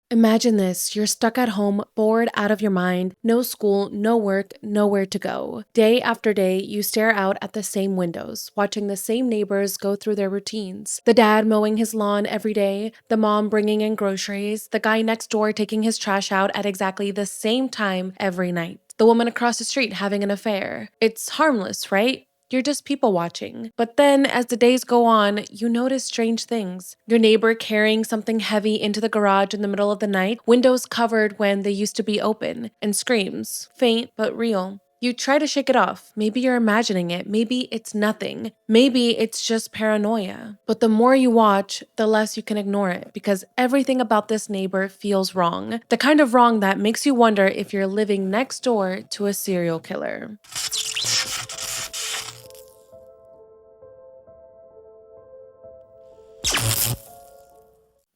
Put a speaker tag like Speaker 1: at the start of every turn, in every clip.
Speaker 1: Imagine this, you're stuck at home, bored out of your mind, no school, no work, nowhere to go. Day after day, you stare out at the same windows, watching the same neighbors go through their routines. The dad mowing his lawn every day, the mom bringing in groceries, the guy next door taking his trash out at exactly the same time every night. The woman across the street having an affair. It's harmless, right? You're just people watching. But then, as the days go on, you notice strange things. Your neighbor carrying something heavy into the garage in the middle of the night, windows covered when they used to be open, and screams, faint but real. You try to shake it off. Maybe you're imagining it. Maybe it's nothing. Maybe it's just paranoia. But the more you watch, the less you can ignore it because everything about this neighbor feels wrong. The kind of wrong that makes you wonder if you're living next door to a serial killer.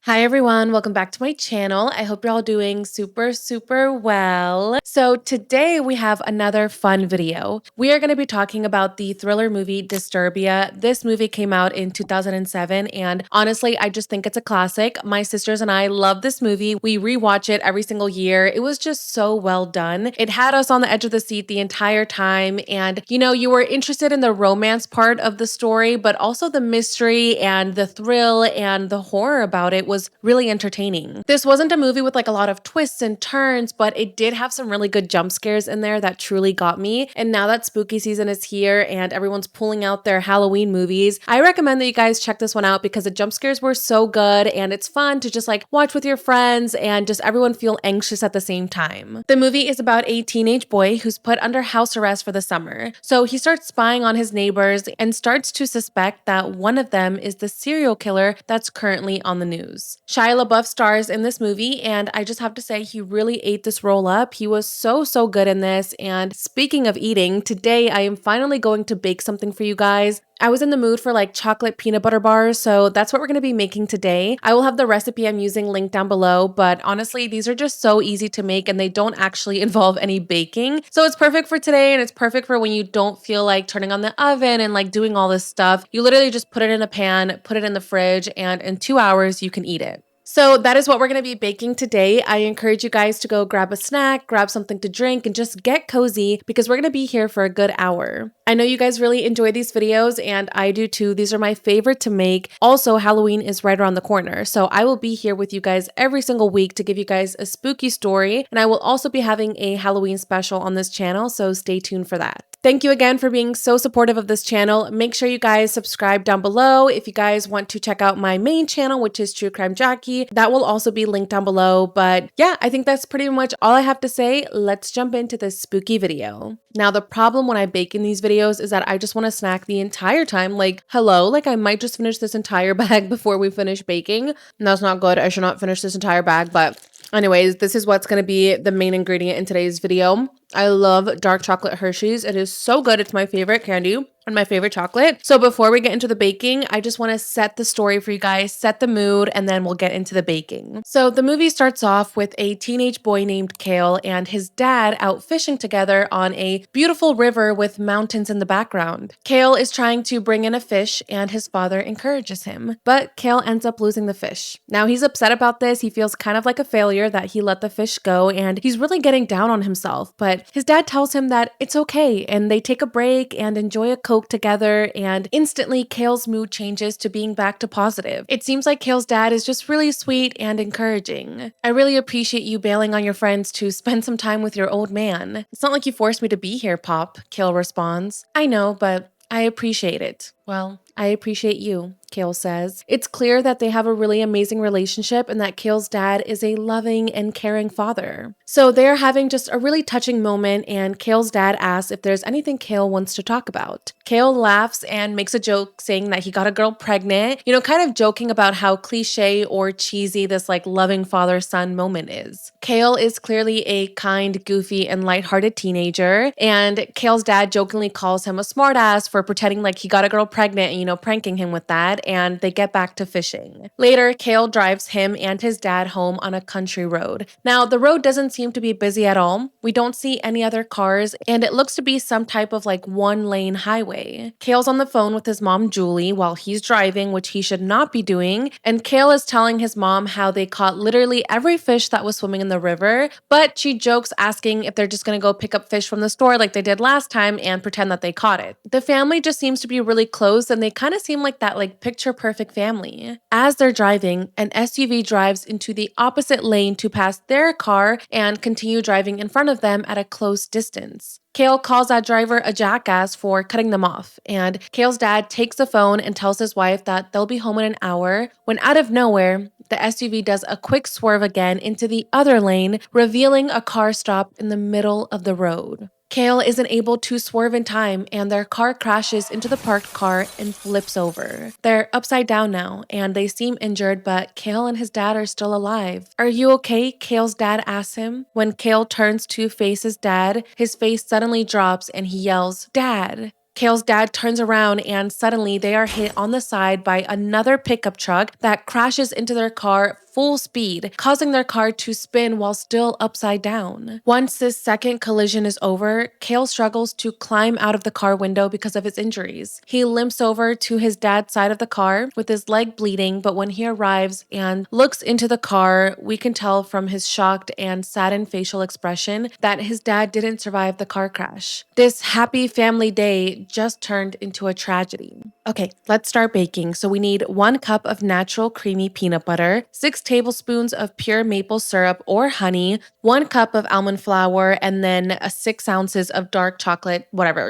Speaker 1: Hi everyone, welcome back to my channel. I hope you're all doing super well. So today we have another fun video. We are going to be talking about the thriller movie Disturbia. This movie came out in 2007 and honestly, I just think it's a classic. My sisters and I love this movie. We rewatch it every single year. It was just so well done. It had us on the edge of the seat the entire time and you were interested in the romance part of the story, but also the mystery and the thrill and the horror about it was really entertaining. This wasn't a movie with like a lot of twists and turns, but it did have some really good jump scares in there that truly got me. And now that spooky season is here and everyone's pulling out their Halloween movies, I recommend that you guys check this one out because the jump scares were so good and it's fun to just like watch with your friends and just everyone feel anxious at the same time. The movie is about a teenage boy who's put under house arrest for the summer. So he starts spying on his neighbors and starts to suspect that one of them is the serial killer that's currently on the news. Shia LaBeouf stars in this movie, and I just have to say he really ate this role up. He was so good in this. And speaking of eating, today I am finally going to bake something for you guys. I was in the mood for like chocolate peanut butter bars, so that's what we're going to be making today. I will have the recipe I'm using linked down below, but honestly, these are just so easy to make and they don't actually involve any baking. So it's perfect for today and it's perfect for when you don't feel like turning on the oven and like doing all this stuff. You literally just put it in a pan, put it in the fridge, and in 2 hours you can eat it. So that is what we're going to be baking today. I encourage you guys to go grab a snack, grab something to drink, and just get cozy because we're going to be here for a good hour. I know you guys really enjoy these videos and I do too. These are my favorite to make. Also, Halloween is right around the corner. So I will be here with you guys every single week to give you guys a spooky story. And I will also be having a Halloween special on this channel. So stay tuned for that. Thank you again for being so supportive of this channel. Make sure you guys subscribe down below. If you guys want to check out my main channel, which is True Crime Jackie, that will also be linked down below. But yeah, I think that's pretty much all I have to say. Let's jump into this spooky video. Now, the problem when I bake in these videos is that I just want to snack the entire time. Like, hello, like I might just finish this entire bag before we finish baking. And that's not good. I should not finish this entire bag, but anyways, this is what's going to be the main ingredient in today's video. I love dark chocolate Hershey's. It is so good. It's my favorite candy and my favorite chocolate. So before we get into the baking, I just want to set the story for you guys, set the mood, and then we'll get into the baking. So the movie starts off with a teenage boy named Kale and his dad out fishing together on a beautiful river with mountains in the background. Kale is trying to bring in a fish and his father encourages him, but Kale ends up losing the fish. Now he's upset about this. He feels kind of like a failure that he let the fish go and he's really getting down on himself, but his dad tells him that it's okay and they take a break and enjoy a Coke together, and instantly Kale's mood changes to being back to positive. It seems like Kale's dad is just really sweet and encouraging. I really appreciate you bailing on your friends to spend some time with your old man. It's not like you forced me to be here, Pop, Kale responds. I know, but I appreciate it. Well, I appreciate you, Kale says. It's clear that they have a really amazing relationship and that Kale's dad is a loving and caring father. So they're having just a really touching moment and Kale's dad asks if there's anything Kale wants to talk about. Kale laughs and makes a joke saying that he got a girl pregnant, kind of joking about how cliche or cheesy this like loving father-son moment is. Kale is clearly a kind, goofy, and lighthearted teenager, and Kale's dad jokingly calls him a smartass for pretending like he got a girl pregnant and, pranking him with that, and they get back to fishing. Later, Kale drives him and his dad home on a country road. Now, the road doesn't seem to be busy at all. We don't see any other cars, and it looks to be some type of like one-lane highway. Kale's on the phone with his mom, Julie, while he's driving, which he should not be doing, and Kale is telling his mom how they caught literally every fish that was swimming in the river, but she jokes asking if they're just gonna go pick up fish from the store like they did last time and pretend that they caught it. The family just seems to be really close, and they kind of seem like that like picture perfect family. As they're driving, an SUV drives into the opposite lane to pass their car and continue driving in front of them at a close distance. Kale calls that driver a jackass for cutting them off, and Kale's dad takes the phone and tells his wife that they'll be home in an hour, when out of nowhere, the SUV does a quick swerve again into the other lane, revealing a car stop in the middle of the road. Kale isn't able to swerve in time, and their car crashes into the parked car and flips over. They're upside down now, and they seem injured, but Kale and his dad are still alive. "Are you okay?" Kale's dad asks him. When Kale turns to face his dad, his face suddenly drops and he yells, "Dad." Kale's dad turns around and suddenly they are hit on the side by another pickup truck that crashes into their car full speed, causing their car to spin while still upside down. Once this second collision is over, Kale struggles to climb out of the car window because of his injuries. He limps over to his dad's side of the car with his leg bleeding, but when he arrives and looks into the car, we can tell from his shocked and saddened facial expression that his dad didn't survive the car crash. This happy family day just turned into a tragedy. Okay, let's start baking. So we need 1 cup of natural creamy peanut butter, 6 tablespoons of pure maple syrup or honey, 1 cup of almond flour, and then 6 ounces of dark chocolate,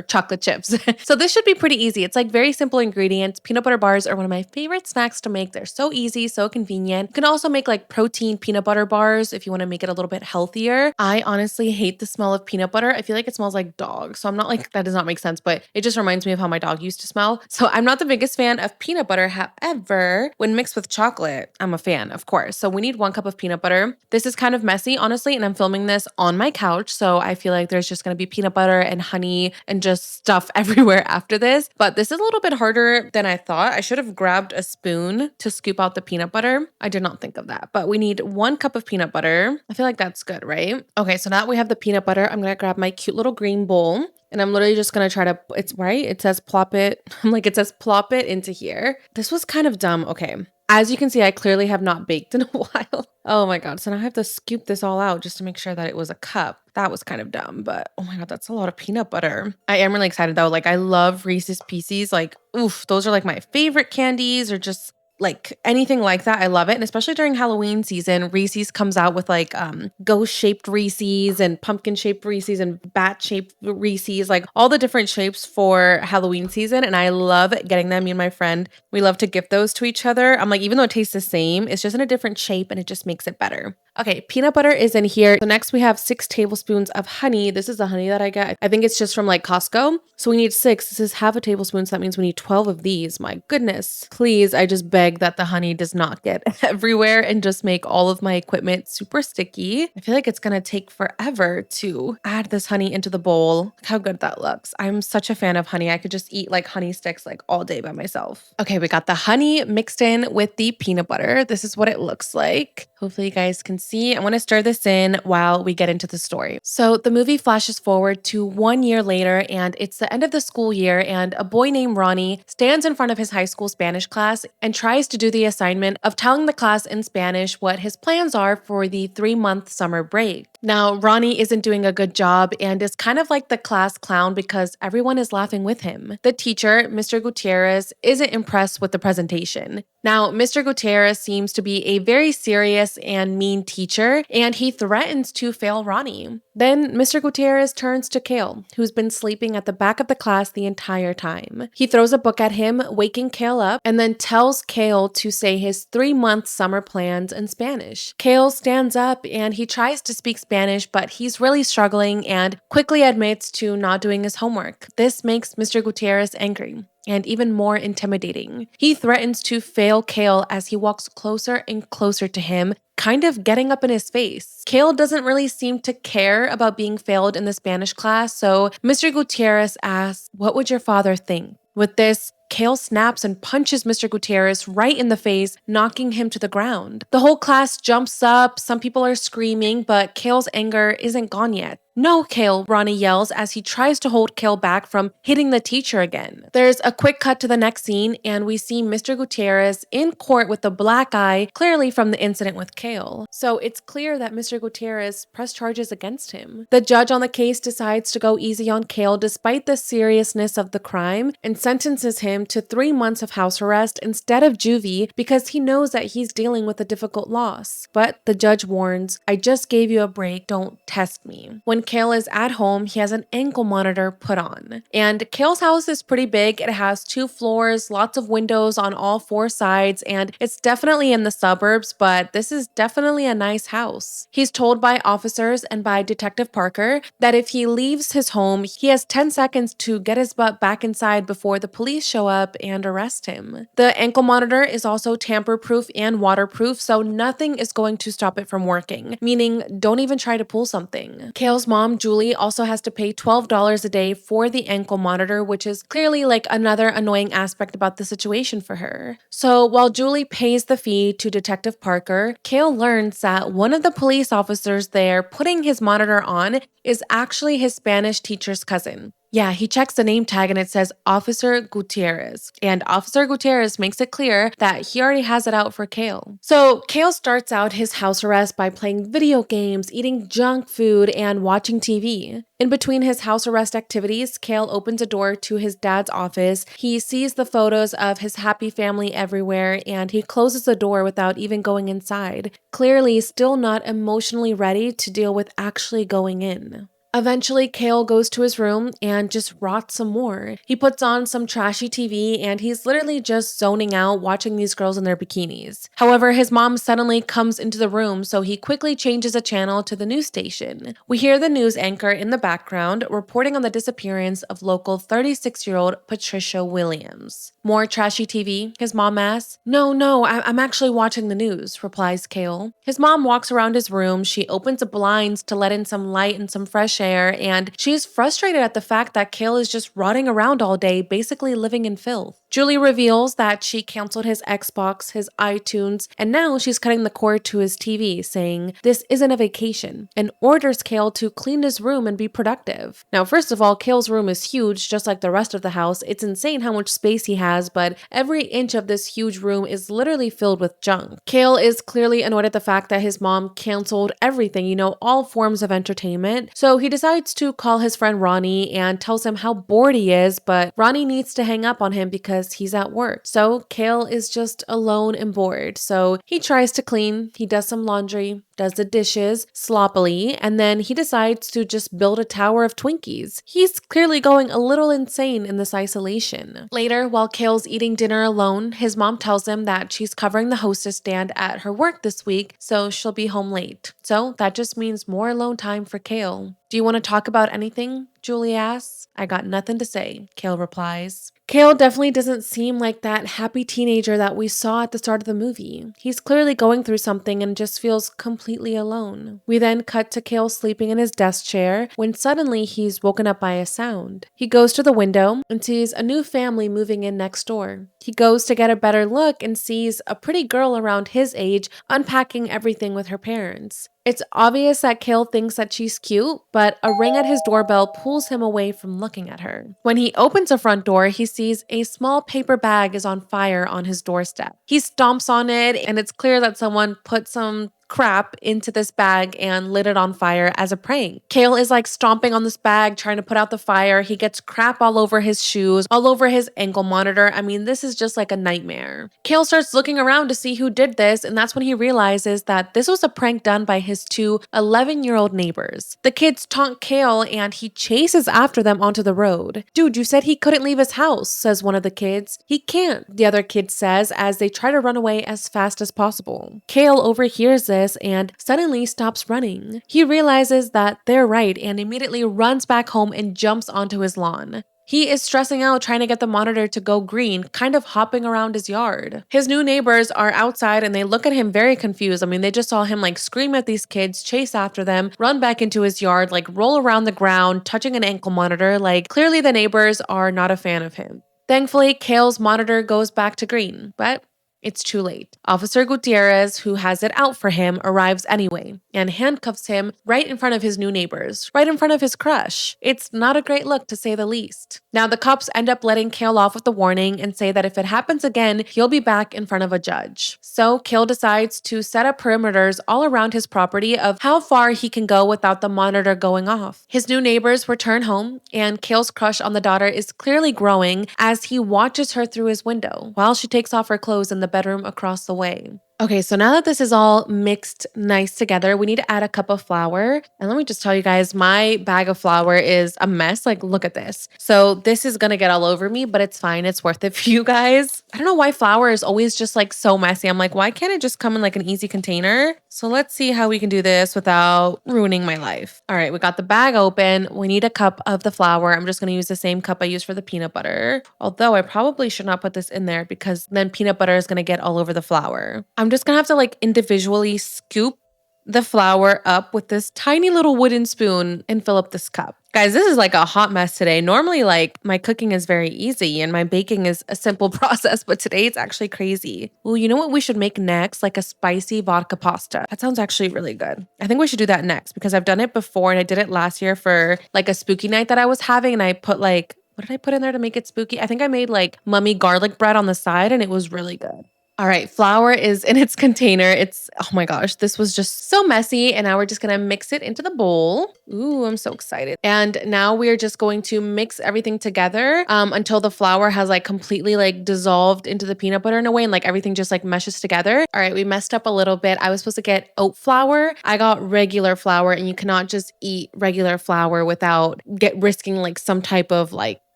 Speaker 1: chocolate chips. So this should be pretty easy. It's like very simple ingredients. Peanut butter bars are one of my favorite snacks to make. They're so easy, so convenient. You can also make like protein peanut butter bars if you want to make it a little bit healthier. I honestly hate the smell of peanut butter. I feel like it smells like dog. So I'm not like, that does not make sense, but it just reminds me of how my dog used to smell. So I'm not the biggest fan of peanut butter. However, when mixed with chocolate, I'm a fan, of course. So we need 1 cup of peanut butter. This is kind of messy, honestly, and I'm filming this on my couch. So I feel like there's just going to be peanut butter and honey and just stuff everywhere after this. But this is a little bit harder than I thought. I should have grabbed a spoon to scoop out the peanut butter. I did not think of that. But we need 1 cup of peanut butter. I feel like that's good, right? Okay, so now that we have the peanut butter, I'm going to grab my cute little green bowl. And I'm literally just going to try to, it's right. It says plop it. I'm like, it says plop it into here. This was kind of dumb. Okay. As you can see, I clearly have not baked in a while. Oh my God. So now I have to scoop this all out just to make sure that it was a cup. That was kind of dumb, but oh my God, that's a lot of peanut butter. I am really excited though. Like I love Reese's Pieces. Like, oof, those are like my favorite candies, or just like anything like that. I love it. And especially during Halloween season, Reese's comes out with like ghost-shaped Reese's and pumpkin-shaped Reese's and bat-shaped Reese's, like all the different shapes for Halloween season. And I love getting them. Me and my friend, we love to gift those to each other. I'm like, even though it tastes the same, it's just in a different shape and it just makes it better. Okay, peanut butter is in here. So next we have 6 tablespoons of honey. This is the honey that I get. I think it's just from like Costco. So we need 6. This is half a tablespoon. So that means we need 12 of these. My goodness. Please, I just beg that the honey does not get everywhere and just make all of my equipment super sticky. I feel like it's going to take forever to add this honey into the bowl. Look how good that looks. I'm such a fan of honey. I could just eat like honey sticks like all day by myself. Okay, we got the honey mixed in with the peanut butter. This is what it looks like. Hopefully you guys can see. I'm going to stir this in while we get into the story. So the movie flashes forward to 1 year later, and it's the end of the school year, and a boy named Ronnie stands in front of his high school Spanish class and tries to do the assignment of telling the class in Spanish what his plans are for the 3-month summer break. Now, Ronnie isn't doing a good job and is kind of like the class clown because everyone is laughing with him. The teacher, Mr. Gutierrez, isn't impressed with the presentation. Now, Mr. Gutierrez seems to be a very serious and mean teacher, and he threatens to fail Ronnie. Then Mr. Gutierrez turns to Kale, who's been sleeping at the back of the class the entire time. He throws a book at him, waking Kale up, and then tells Kale to say his 3-month summer plans in Spanish. Kale stands up and he tries to speak Spanish, but he's really struggling and quickly admits to not doing his homework. This makes Mr. Gutierrez angry and even more intimidating. He threatens to fail Kale as he walks closer and closer to him, kind of getting up in his face. Kale doesn't really seem to care about being failed in the Spanish class, so Mr. Gutierrez asks, "What would your father think?" With this, Kale snaps and punches Mr. Gutierrez right in the face, knocking him to the ground. The whole class jumps up, some people are screaming, but Kale's anger isn't gone yet. "No, Kale," Ronnie yells as he tries to hold Kale back from hitting the teacher again. There's a quick cut to the next scene, and we see Mr. Gutierrez in court with a black eye, clearly from the incident with Kale. So it's clear that Mr. Gutierrez pressed charges against him. The judge on the case decides to go easy on Kale despite the seriousness of the crime and sentences him to 3 months of house arrest instead of juvie because he knows that he's dealing with a difficult loss. But the judge warns, "I just gave you a break, don't test me." When Kale is at home, he has an ankle monitor put on. And Kale's house is pretty big. It has 2 floors, lots of windows on all 4 sides, and it's definitely in the suburbs, but this is definitely a nice house. He's told by officers and by Detective Parker that if he leaves his home, he has 10 seconds to get his butt back inside before the police show up and arrest him. The ankle monitor is also tamper-proof and waterproof, so nothing is going to stop it from working, meaning don't even try to pull something. Kale's mom, Julie, also has to pay $12 a day for the ankle monitor, which is clearly like another annoying aspect about the situation for her. So while Julie pays the fee to Detective Parker, Kale learns that one of the police officers there putting his monitor on is actually his Spanish teacher's cousin. Yeah, he checks the name tag and it says Officer Gutierrez. And Officer Gutierrez makes it clear that he already has it out for Kale. So Kale starts out his house arrest by playing video games, eating junk food, and watching TV. In between his house arrest activities, Kale opens a door to his dad's office. He sees the photos of his happy family everywhere, and he closes the door without even going inside, clearly still not emotionally ready to deal with actually going in. Eventually, Kale goes to his room and just rots some more. He puts on some trashy TV and he's literally just zoning out watching these girls in their bikinis. However, his mom suddenly comes into the room, so he quickly changes a channel to the news station. We hear the news anchor in the background reporting on the disappearance of local 36-year-old Patricia Williams. "More trashy TV?" his mom asks. No, I'm actually watching the news," replies Kale. His mom walks around his room. She opens the blinds to let in some light and some fresh air, and she's frustrated at the fact that Kale is just rotting around all day, basically living in filth. Julie reveals that she canceled his Xbox, his iTunes, and now she's cutting the cord to his TV, saying this isn't a vacation, and orders Kale to clean his room and be productive. Now, first of all, Kale's room is huge, just like the rest of the house. It's insane how much space he has, but every inch of this huge room is literally filled with junk. Kale is clearly annoyed at the fact that his mom canceled everything, all forms of entertainment, so he decides to call his friend Ronnie and tells him how bored he is, but Ronnie needs to hang up on him because he's at work. So Kale is just alone and bored. So he tries to clean, he does some laundry, does the dishes sloppily, and then he decides to just build a tower of Twinkies. He's clearly going a little insane in this isolation. Later, while Kale's eating dinner alone, his mom tells him that she's covering the hostess stand at her work this week, so she'll be home late. So that just means more alone time for Kale. "Do you want to talk about anything?" Julie asks. "I got nothing to say," Kale replies. Kale definitely doesn't seem like that happy teenager that we saw at the start of the movie. He's clearly going through something and just feels completely alone. We then cut to Kale sleeping in his desk chair when suddenly he's woken up by a sound. He goes to the window and sees a new family moving in next door. He goes to get a better look and sees a pretty girl around his age unpacking everything with her parents. It's obvious that Kale thinks that she's cute, but a ring at his doorbell pulls him away from looking at her. When he opens the front door, he sees a small paper bag is on fire on his doorstep. He stomps on it, and it's clear that someone put some crap into this bag and lit it on fire as a prank. Kale is like stomping on this bag, trying to put out the fire. He gets crap all over his shoes, all over his ankle monitor. I mean, this is just like a nightmare. Kale starts looking around to see who did this, and that's when he realizes that this was a prank done by his 2 11-year-old neighbors. The kids taunt Kale, and he chases after them onto the road. "Dude, you said he couldn't leave his house," says one of the kids. "He can't," the other kid says as they try to run away as fast as possible. Kale overhears this and suddenly stops running. He realizes that they're right and immediately runs back home and jumps onto his lawn. He is stressing out trying to get the monitor to go green, kind of hopping around his yard. His new neighbors are outside and they look at him very confused. I mean, they just saw him like scream at these kids, chase after them, run back into his yard, like roll around the ground, touching an ankle monitor. Like clearly the neighbors are not a fan of him. Thankfully, Kale's monitor goes back to green, but it's too late. Officer Gutierrez, who has it out for him, arrives anyway and handcuffs him right in front of his new neighbors, right in front of his crush. It's not a great look, to say the least. Now, the cops end up letting Kale off with the warning and say that if it happens again, he'll be back in front of a judge. So Kale decides to set up perimeters all around his property of how far he can go without the monitor going off. His new neighbors return home, and Kale's crush on the daughter is clearly growing as he watches her through his window while she takes off her clothes in the bedroom across the way. Okay, so now that this is all mixed nice together, we need to add a cup of flour. And let me just tell you guys, my bag of flour is a mess. Like, look at this. So this is gonna get all over me, but it's fine. It's worth it for you guys. I don't know why flour is always just like so messy. I'm like, why can't it just come in like an easy container? So let's see how we can do this without ruining my life. All right, we got the bag open. We need a cup of the flour. I'm just gonna use the same cup I used for the peanut butter. Although I probably should not put this in there because then peanut butter is gonna get all over the flour. I'm just gonna have to like individually scoop the flour up with this tiny little wooden spoon and fill up this cup. Guys, this is like a hot mess today. Normally, like my cooking is very easy and my baking is a simple process, but today it's actually crazy. Well, you know what we should make next? Like a spicy vodka pasta. That sounds actually really good. I think we should do that next because I've done it before and I did it last year for like a spooky night that I was having, and I put like, what did I put in there to make it spooky? I think I made like mummy garlic bread on the side and it was really good. All right, flour is in its container. It's, oh my gosh, this was just so messy. And now we're just gonna mix it into the bowl. Ooh, I'm so excited. And now we're just going to mix everything together until the flour has like completely like dissolved into the peanut butter in a way and like everything just like meshes together. All right, we messed up a little bit. I was supposed to get oat flour. I got regular flour, and you cannot just eat regular flour without risking like some type of like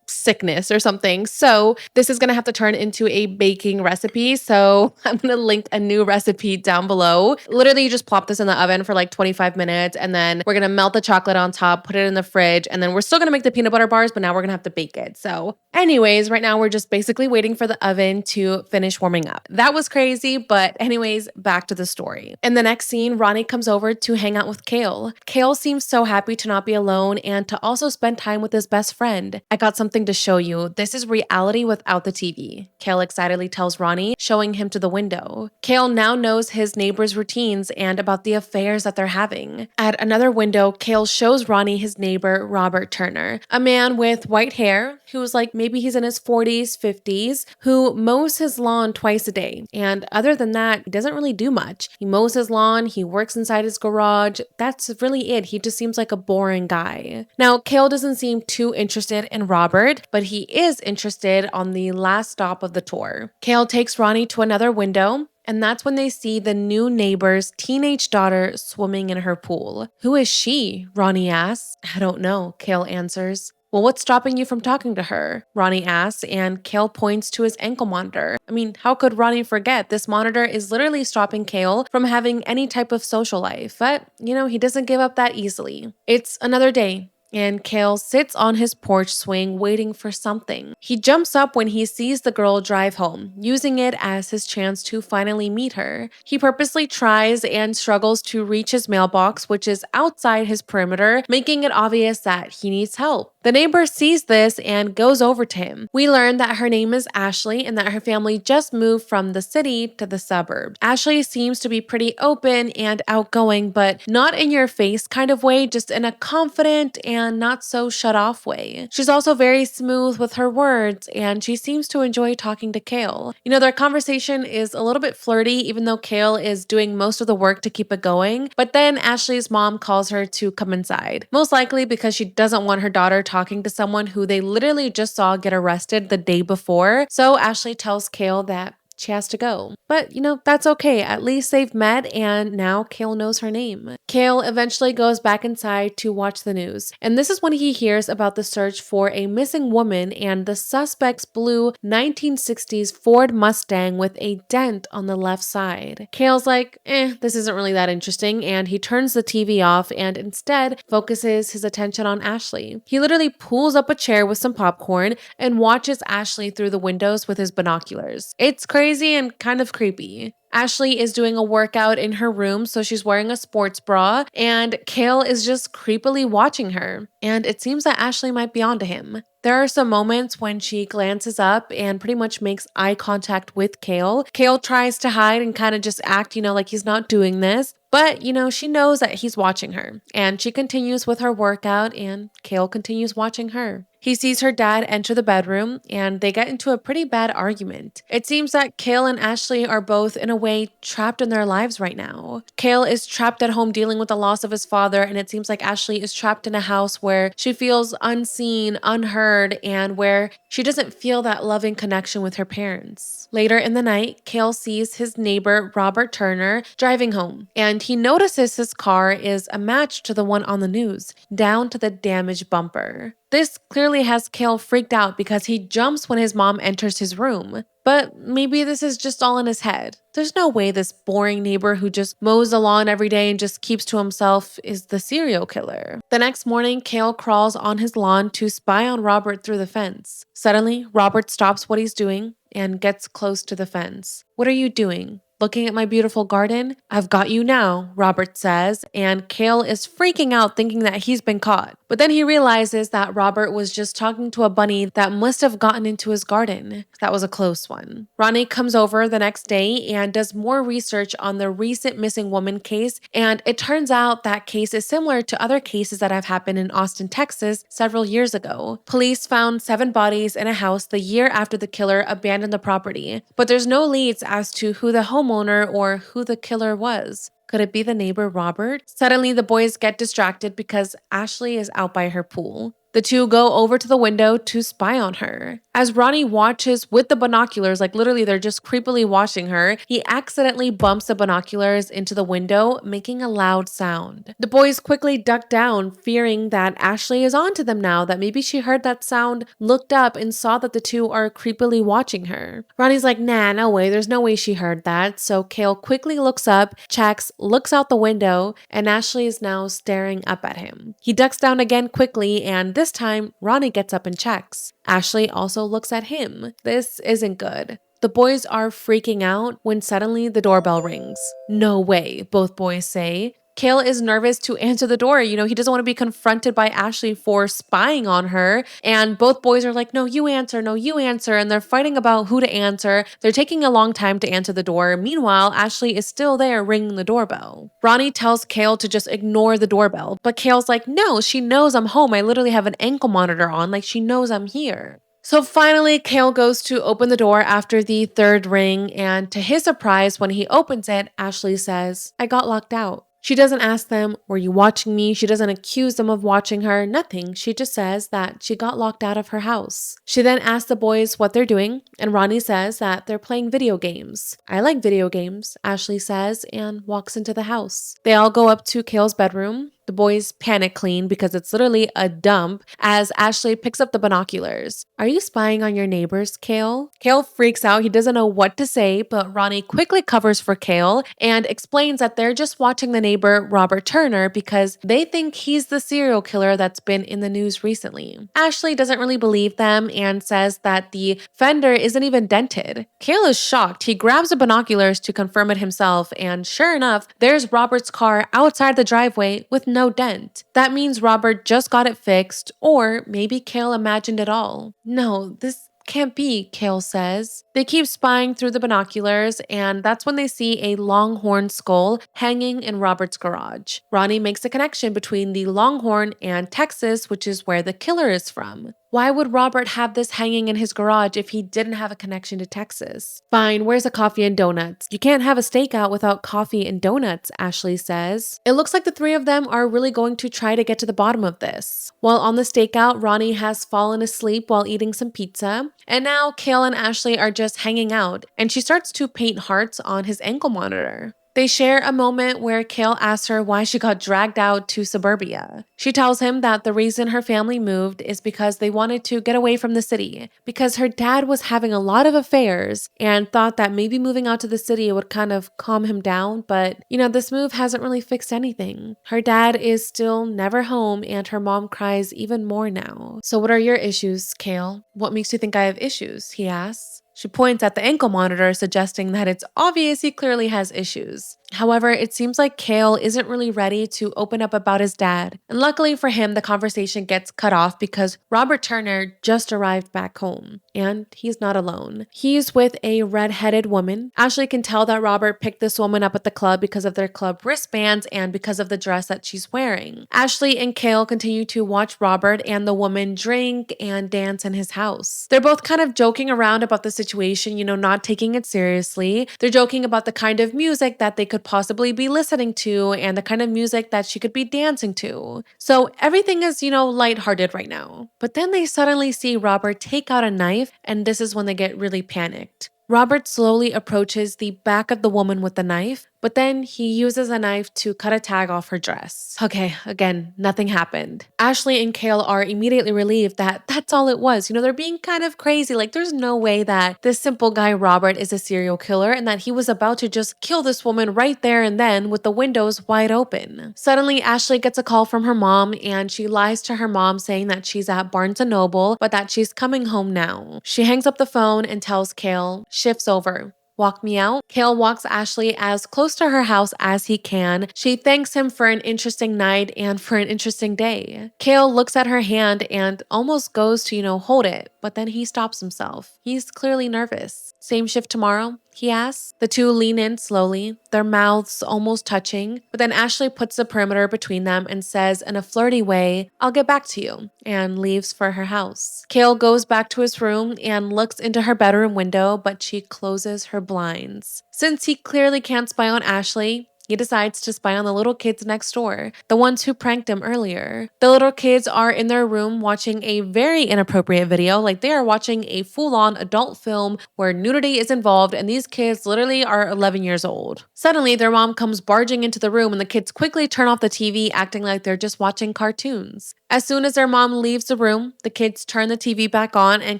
Speaker 1: sickness or something. So this is going to have to turn into a baking recipe. So I'm going to link a new recipe down below. Literally, you just plop this in the oven for like 25 minutes, and then we're going to melt the chocolate on top, put it in the fridge, and then we're still going to make the peanut butter bars, but now we're going to have to bake it. So anyways, right now we're just basically waiting for the oven to finish warming up. That was crazy, but anyways, back to the story. In the next scene, Ronnie comes over to hang out with Kale. Kale seems so happy to not be alone and to also spend time with his best friend. I got something to show you. This is reality without the TV. Kale excitedly tells Ronnie, showing him to the window. Kale now knows his neighbor's routines and about the affairs that they're having. At another window, Kale shows Ronnie his neighbor, Robert Turner, a man with white hair who's like maybe he's in his 40s, 50s, who mows his lawn twice a day. And other than that, he doesn't really do much. He mows his lawn, he works inside his garage. That's really it. He just seems like a boring guy. Now, Kale doesn't seem too interested in Robert, but he is interested on the last stop of the tour. Kale takes Ronnie to another window, and that's when they see the new neighbor's teenage daughter swimming in her pool. Who is she? Ronnie asks. I don't know, Kale answers. Well, what's stopping you from talking to her? Ronnie asks, and Kale points to his ankle monitor. I mean, how could Ronnie forget? This monitor is literally stopping Kale from having any type of social life. But, you know, he doesn't give up that easily. It's another day, and Kale sits on his porch swing waiting for something. He jumps up when he sees the girl drive home, using it as his chance to finally meet her. He purposely tries and struggles to reach his mailbox, which is outside his perimeter, making it obvious that he needs help. The neighbor sees this and goes over to him. We learn that her name is Ashley and that her family just moved from the city to the suburbs. Ashley seems to be pretty open and outgoing, but not in your face kind of way, just in a confident and not so shut off way. She's also very smooth with her words, and she seems to enjoy talking to Kale. You know, their conversation is a little bit flirty, even though Kale is doing most of the work to keep it going. But then Ashley's mom calls her to come inside, most likely because she doesn't want her daughter talking to someone who they literally just saw get arrested the day before. So Ashley tells Kale that she has to go. But, you know, that's okay. At least they've met, and now Kale knows her name. Kale eventually goes back inside to watch the news. And this is when he hears about the search for a missing woman and the suspect's blue 1960s Ford Mustang with a dent on the left side. Kale's like, this isn't really that interesting, and he turns the TV off and instead focuses his attention on Ashley. He literally pulls up a chair with some popcorn and watches Ashley through the windows with his binoculars. It's crazy and kind of creepy. Ashley is doing a workout in her room, so she's wearing a sports bra, and Kale is just creepily watching her. And it seems that Ashley might be onto him. There are some moments when she glances up and pretty much makes eye contact with Kale. Kale tries to hide and kind of just act, like he's not doing this. But, she knows that he's watching her. And she continues with her workout, and Kale continues watching her. He sees her dad enter the bedroom, and they get into a pretty bad argument. It seems that Kale and Ashley are both, in a way, trapped in their lives right now. Kale is trapped at home dealing with the loss of his father, and it seems like Ashley is trapped in a house where she feels unseen, unheard, and where she doesn't feel that loving connection with her parents. Later in the night, Kale sees his neighbor, Robert Turner, driving home, and he notices his car is a match to the one on the news, down to the damaged bumper. This clearly has Kale freaked out because he jumps when his mom enters his room. But maybe this is just all in his head. There's no way this boring neighbor who just mows the lawn every day and just keeps to himself is the serial killer. The next morning, Kale crawls on his lawn to spy on Robert through the fence. Suddenly, Robert stops what he's doing and gets close to the fence. "What are you doing? Looking at my beautiful garden? I've got you now," Robert says, and Kale is freaking out thinking that he's been caught. But then he realizes that Robert was just talking to a bunny that must have gotten into his garden. That was a close one. Ronnie comes over the next day and does more research on the recent missing woman case, and it turns out that case is similar to other cases that have happened in Austin, Texas several years ago. Police found 7 bodies in a house the year after the killer abandoned the property, but there's no leads as to who the homeowner or who the killer was. Could it be the neighbor Robert? Suddenly, the boys get distracted because Ashley is out by her pool. The two go over to the window to spy on her. As Ronnie watches with the binoculars, like literally they're just creepily watching her, he accidentally bumps the binoculars into the window, making a loud sound. The boys quickly duck down, fearing that Ashley is onto them now, that maybe she heard that sound, looked up, and saw that the two are creepily watching her. Ronnie's like, "Nah, no way, there's no way she heard that." So Kale quickly looks up, checks, looks out the window, and Ashley is now staring up at him. He ducks down again quickly, and this time, Ronnie gets up and checks. Ashley also looks at him. This isn't good. The boys are freaking out when suddenly the doorbell rings. "No way," both boys say. Kale is nervous to answer the door. He doesn't want to be confronted by Ashley for spying on her. And both boys are like, "No, you answer, no, you answer." And they're fighting about who to answer. They're taking a long time to answer the door. Meanwhile, Ashley is still there ringing the doorbell. Ronnie tells Kale to just ignore the doorbell. But Kale's like, "No, she knows I'm home. I literally have an ankle monitor on. Like, she knows I'm here." So finally, Kale goes to open the door after the 3rd ring, and to his surprise, when he opens it, Ashley says, "I got locked out." She doesn't ask them, "Were you watching me?" She doesn't accuse them of watching her, nothing. She just says that she got locked out of her house. She then asks the boys what they're doing, and Ronnie says that they're playing video games. "I like video games," Ashley says, and walks into the house. They all go up to Kale's bedroom. The boys panic clean because it's literally a dump as Ashley picks up the binoculars. "Are you spying on your neighbors, Kale?" Kale freaks out. He doesn't know what to say, but Ronnie quickly covers for Kale and explains that they're just watching the neighbor, Robert Turner, because they think he's the serial killer that's been in the news recently. Ashley doesn't really believe them and says that the fender isn't even dented. Kale is shocked. He grabs the binoculars to confirm it himself, and sure enough, there's Robert's car outside the driveway with no dent. That means Robert just got it fixed, or maybe Kale imagined it all. "No, this can't be," Kale says. They keep spying through the binoculars, and that's when they see a longhorn skull hanging in Robert's garage. Ronnie makes a connection between the longhorn and Texas, which is where the killer is from. Why would Robert have this hanging in his garage if he didn't have a connection to Texas? "Fine, where's a coffee and donuts?" "You can't have a stakeout without coffee and donuts," Ashley says. It looks like the 3 of them are really going to try to get to the bottom of this. While on the stakeout, Ronnie has fallen asleep while eating some pizza, and now Kale and Ashley are just hanging out, and she starts to paint hearts on his ankle monitor. They share a moment where Kale asks her why she got dragged out to suburbia. She tells him that the reason her family moved is because they wanted to get away from the city, because her dad was having a lot of affairs and thought that maybe moving out to the city would kind of calm him down, but this move hasn't really fixed anything. Her dad is still never home and her mom cries even more now. "So what are your issues, Kale? What makes you think I have issues?" he asks. She points at the ankle monitor, suggesting that it's obvious he clearly has issues. However, it seems like Kale isn't really ready to open up about his dad. And luckily for him, the conversation gets cut off because Robert Turner just arrived back home. And he's not alone. He's with a red-headed woman. Ashley can tell that Robert picked this woman up at the club because of their club wristbands and because of the dress that she's wearing. Ashley and Kale continue to watch Robert and the woman drink and dance in his house. They're both kind of joking around about the situation, not taking it seriously. They're joking about the kind of music that they could possibly be listening to and the kind of music that she could be dancing to. So everything is, lighthearted right now. But then they suddenly see Robert take out a knife, and this is when they get really panicked. Robert slowly approaches the back of the woman with the knife, but then he uses a knife to cut a tag off her dress. Okay, again, nothing happened. Ashley and Kale are immediately relieved that that's all it was. They're being kind of crazy. Like, there's no way that this simple guy Robert is a serial killer and that he was about to just kill this woman right there and then with the windows wide open. Suddenly, Ashley gets a call from her mom, and she lies to her mom saying that she's at Barnes & Noble, but that she's coming home now. She hangs up the phone and tells Kale, "Shift's over. Walk me out." Kale walks Ashley as close to her house as he can. She thanks him for an interesting night and for an interesting day. Kale looks at her hand and almost goes to, hold it, but then he stops himself. He's clearly nervous. "Same shift tomorrow?" he asks. The two lean in slowly, their mouths almost touching, but then Ashley puts the perimeter between them and says in a flirty way, "I'll get back to you," and leaves for her house. Kale goes back to his room and looks into her bedroom window, but she closes her blinds. Since he clearly can't spy on Ashley, he decides to spy on the little kids next door, the ones who pranked him earlier. The little kids are in their room watching a very inappropriate video, like they are watching a full-on adult film where nudity is involved, and these kids literally are 11 years old. Suddenly, their mom comes barging into the room and the kids quickly turn off the TV, acting like they're just watching cartoons. As soon as their mom leaves the room, the kids turn the TV back on and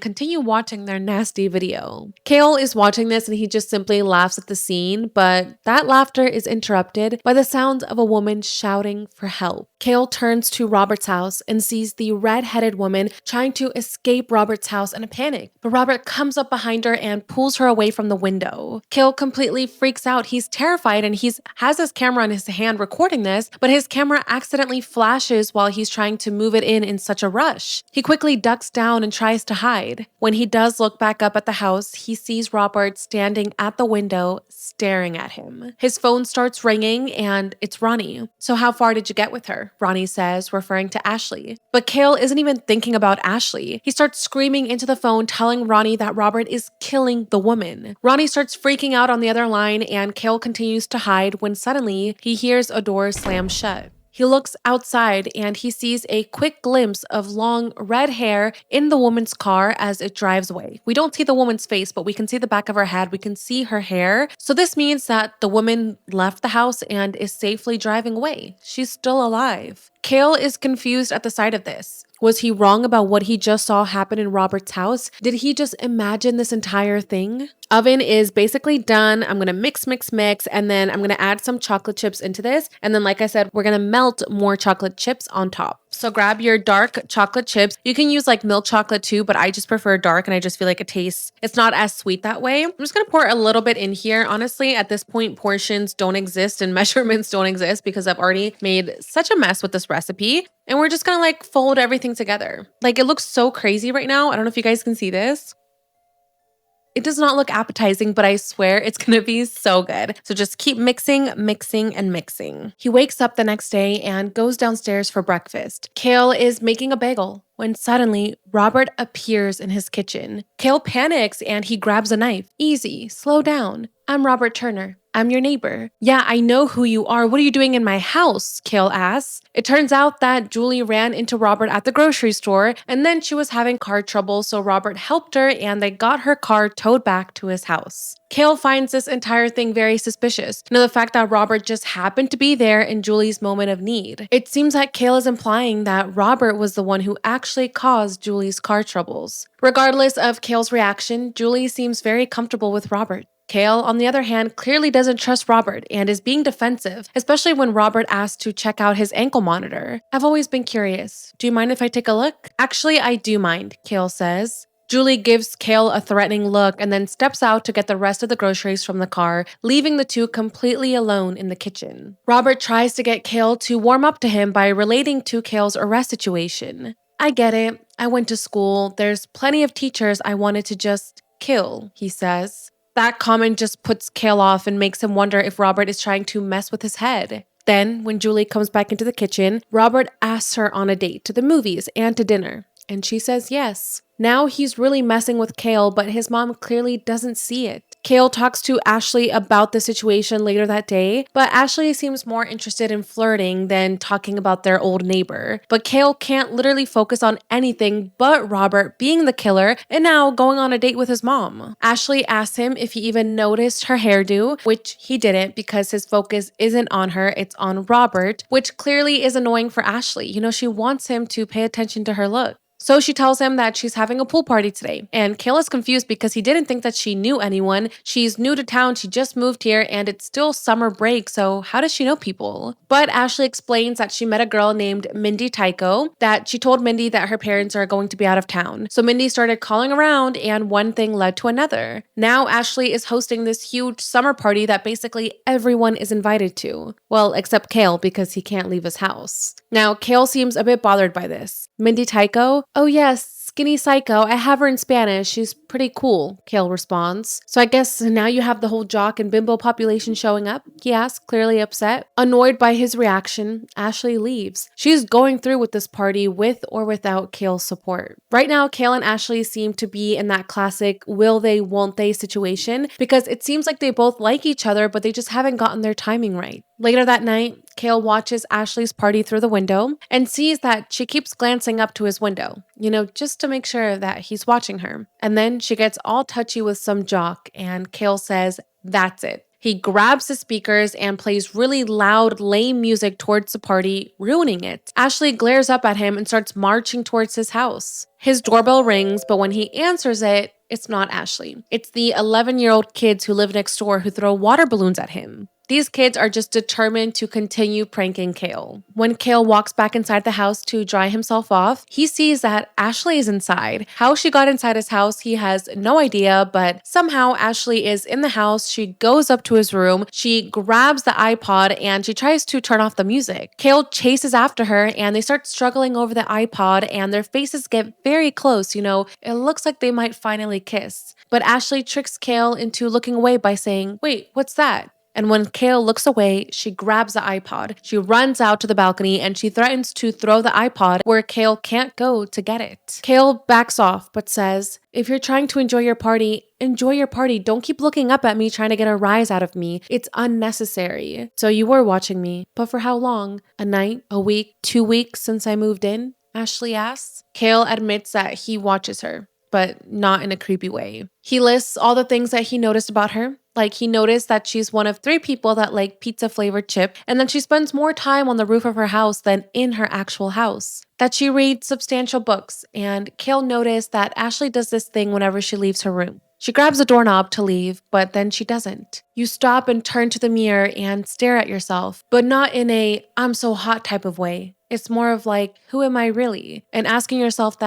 Speaker 1: continue watching their nasty video. Kale is watching this and he just simply laughs at the scene, but that laughter is interrupted by the sounds of a woman shouting for help. Kale turns to Robert's house and sees the red-headed woman trying to escape Robert's house in a panic, but Robert comes up behind her and pulls her away from the window. Kale completely freaks out. He's terrified and has his camera in his hand recording this, but his camera accidentally flashes while he's trying to move it in such a rush. He quickly ducks down and tries to hide. When he does look back up at the house, he sees Robert standing at the window staring at him. His phone starts ringing and it's Ronnie. "So how far did you get with her?" Ronnie says, referring to Ashley. But Kale isn't even thinking about Ashley. He starts screaming into the phone, telling Ronnie that Robert is killing the woman. Ronnie starts freaking out on the other line and Kale continues to hide when suddenly he hears a door slam shut. He looks outside and he sees a quick glimpse of long red hair in the woman's car as it drives away. We don't see the woman's face, but we can see the back of her head. We can see her hair. So this means that the woman left the house and is safely driving away. She's still alive. Kale is confused at the sight of this. Was he wrong about what he just saw happen in Robert's house? Did he just imagine this entire thing? Oven is basically done. I'm gonna mix, and then I'm gonna add some chocolate chips into this. And then, like I said, we're gonna melt more chocolate chips on top. So grab your dark chocolate chips. You can use like milk chocolate too, but I just prefer dark and I just feel like it's not as sweet that way. I'm just gonna pour a little bit in here. Honestly, at this point, portions don't exist and measurements don't exist because I've already made such a mess with this recipe. And we're just gonna like fold everything together. Like, it looks so crazy right now. I don't know if you guys can see this. It does not look appetizing, but I swear it's gonna be so good. So just keep mixing, and mixing. He wakes up the next day and goes downstairs for breakfast. Kale is making a bagel when suddenly Robert appears in his kitchen. Kale panics and he grabs a knife. "Easy, slow down. I'm Robert Turner. I'm your neighbor." "Yeah, I know who you are. What are you doing in my house?" Kale asks. It turns out that Julie ran into Robert at the grocery store and then she was having car trouble, so Robert helped her and they got her car towed back to his house. Kale finds this entire thing very suspicious. The fact that Robert just happened to be there in Julie's moment of need. It seems like Kale is implying that Robert was the one who actually caused Julie's car troubles. Regardless of Kale's reaction, Julie seems very comfortable with Robert. Kale, on the other hand, clearly doesn't trust Robert and is being defensive, especially when Robert asks to check out his ankle monitor. "I've always been curious. Do you mind if I take a look?" "Actually, I do mind," Kale says. Julie gives Kale a threatening look and then steps out to get the rest of the groceries from the car, leaving the two completely alone in the kitchen. Robert tries to get Kale to warm up to him by relating to Kale's arrest situation. I get it. I went to school. There's plenty of teachers I wanted to just kill, he says. That comment just puts Kale off and makes him wonder if Robert is trying to mess with his head. Then, when Julie comes back into the kitchen, Robert asks her on a date to the movies and to dinner, and she says yes. Now he's really messing with Kale, but his mom clearly doesn't see it. Kale talks to Ashley about the situation later that day, but Ashley seems more interested in flirting than talking about their old neighbor. But Kale can't literally focus on anything but Robert being the killer and now going on a date with his mom. Ashley asks him if he even noticed her hairdo, which he didn't because his focus isn't on her, it's on Robert, which clearly is annoying for Ashley. You know, she wants him to pay attention to her look. So she tells him that she's having a pool party today, and Kale is confused because he didn't think that she knew anyone. She's new to town, she just moved here, and it's still summer break, so how does she know people? But Ashley explains that she met a girl named Mindy Tycho, that she told Mindy that her parents are going to be out of town. So Mindy started calling around, and one thing led to another. Now Ashley is hosting this huge summer party that basically everyone is invited to. Well, except Kale, because he can't leave his house. Now, Kale seems a bit bothered by this. Mindy Tycho? Oh yes, skinny psycho. I have her in Spanish. She's pretty cool, Kale responds. So I guess now you have the whole jock and bimbo population showing up? He asks, clearly upset. Annoyed by his reaction, Ashley leaves. She's going through with this party with or without Kale's support. Right now, Kale and Ashley seem to be in that classic will they, won't they situation because it seems like they both like each other, but they just haven't gotten their timing right. Later that night, Kale watches Ashley's party through the window and sees that she keeps glancing up to his window, just to make sure that he's watching her. And then she gets all touchy with some jock, and Kale says, "That's it." He grabs the speakers and plays really loud, lame music towards the party, ruining it. Ashley glares up at him and starts marching towards his house. His doorbell rings, but when he answers it, it's not Ashley. It's the 11-year-old kids who live next door who throw water balloons at him. These kids are just determined to continue pranking Kale. When Kale walks back inside the house to dry himself off, he sees that Ashley is inside. How she got inside his house, he has no idea, but somehow Ashley is in the house. She goes up to his room, she grabs the iPod, and she tries to turn off the music. Kale chases after her, and they start struggling over the iPod, and their faces get very close. It looks like they might finally kiss. But Ashley tricks Kale into looking away by saying, "Wait, what's that?" And when Kale looks away, she grabs the iPod. She runs out to the balcony and she threatens to throw the iPod where Kale can't go to get it. Kale backs off but says, "If you're trying to enjoy your party, enjoy your party. Don't keep looking up at me trying to get a rise out of me. It's unnecessary." "So you were watching me, but for how long? A night? A week? 2 weeks since I moved in?" Ashley asks. Kale admits that he watches her, but not in a creepy way. He lists all the things that he noticed about her. Like he noticed that she's one of 3 people that like pizza-flavored chip, and that she spends more time on the roof of her house than in her actual house. That she reads substantial books, and Kale noticed that Ashley does this thing whenever she leaves her room. She grabs a doorknob to leave, but then she doesn't. You stop and turn to the mirror and stare at yourself, but not in a "I'm so hot" type of way. It's more of like, who am I really? And asking yourself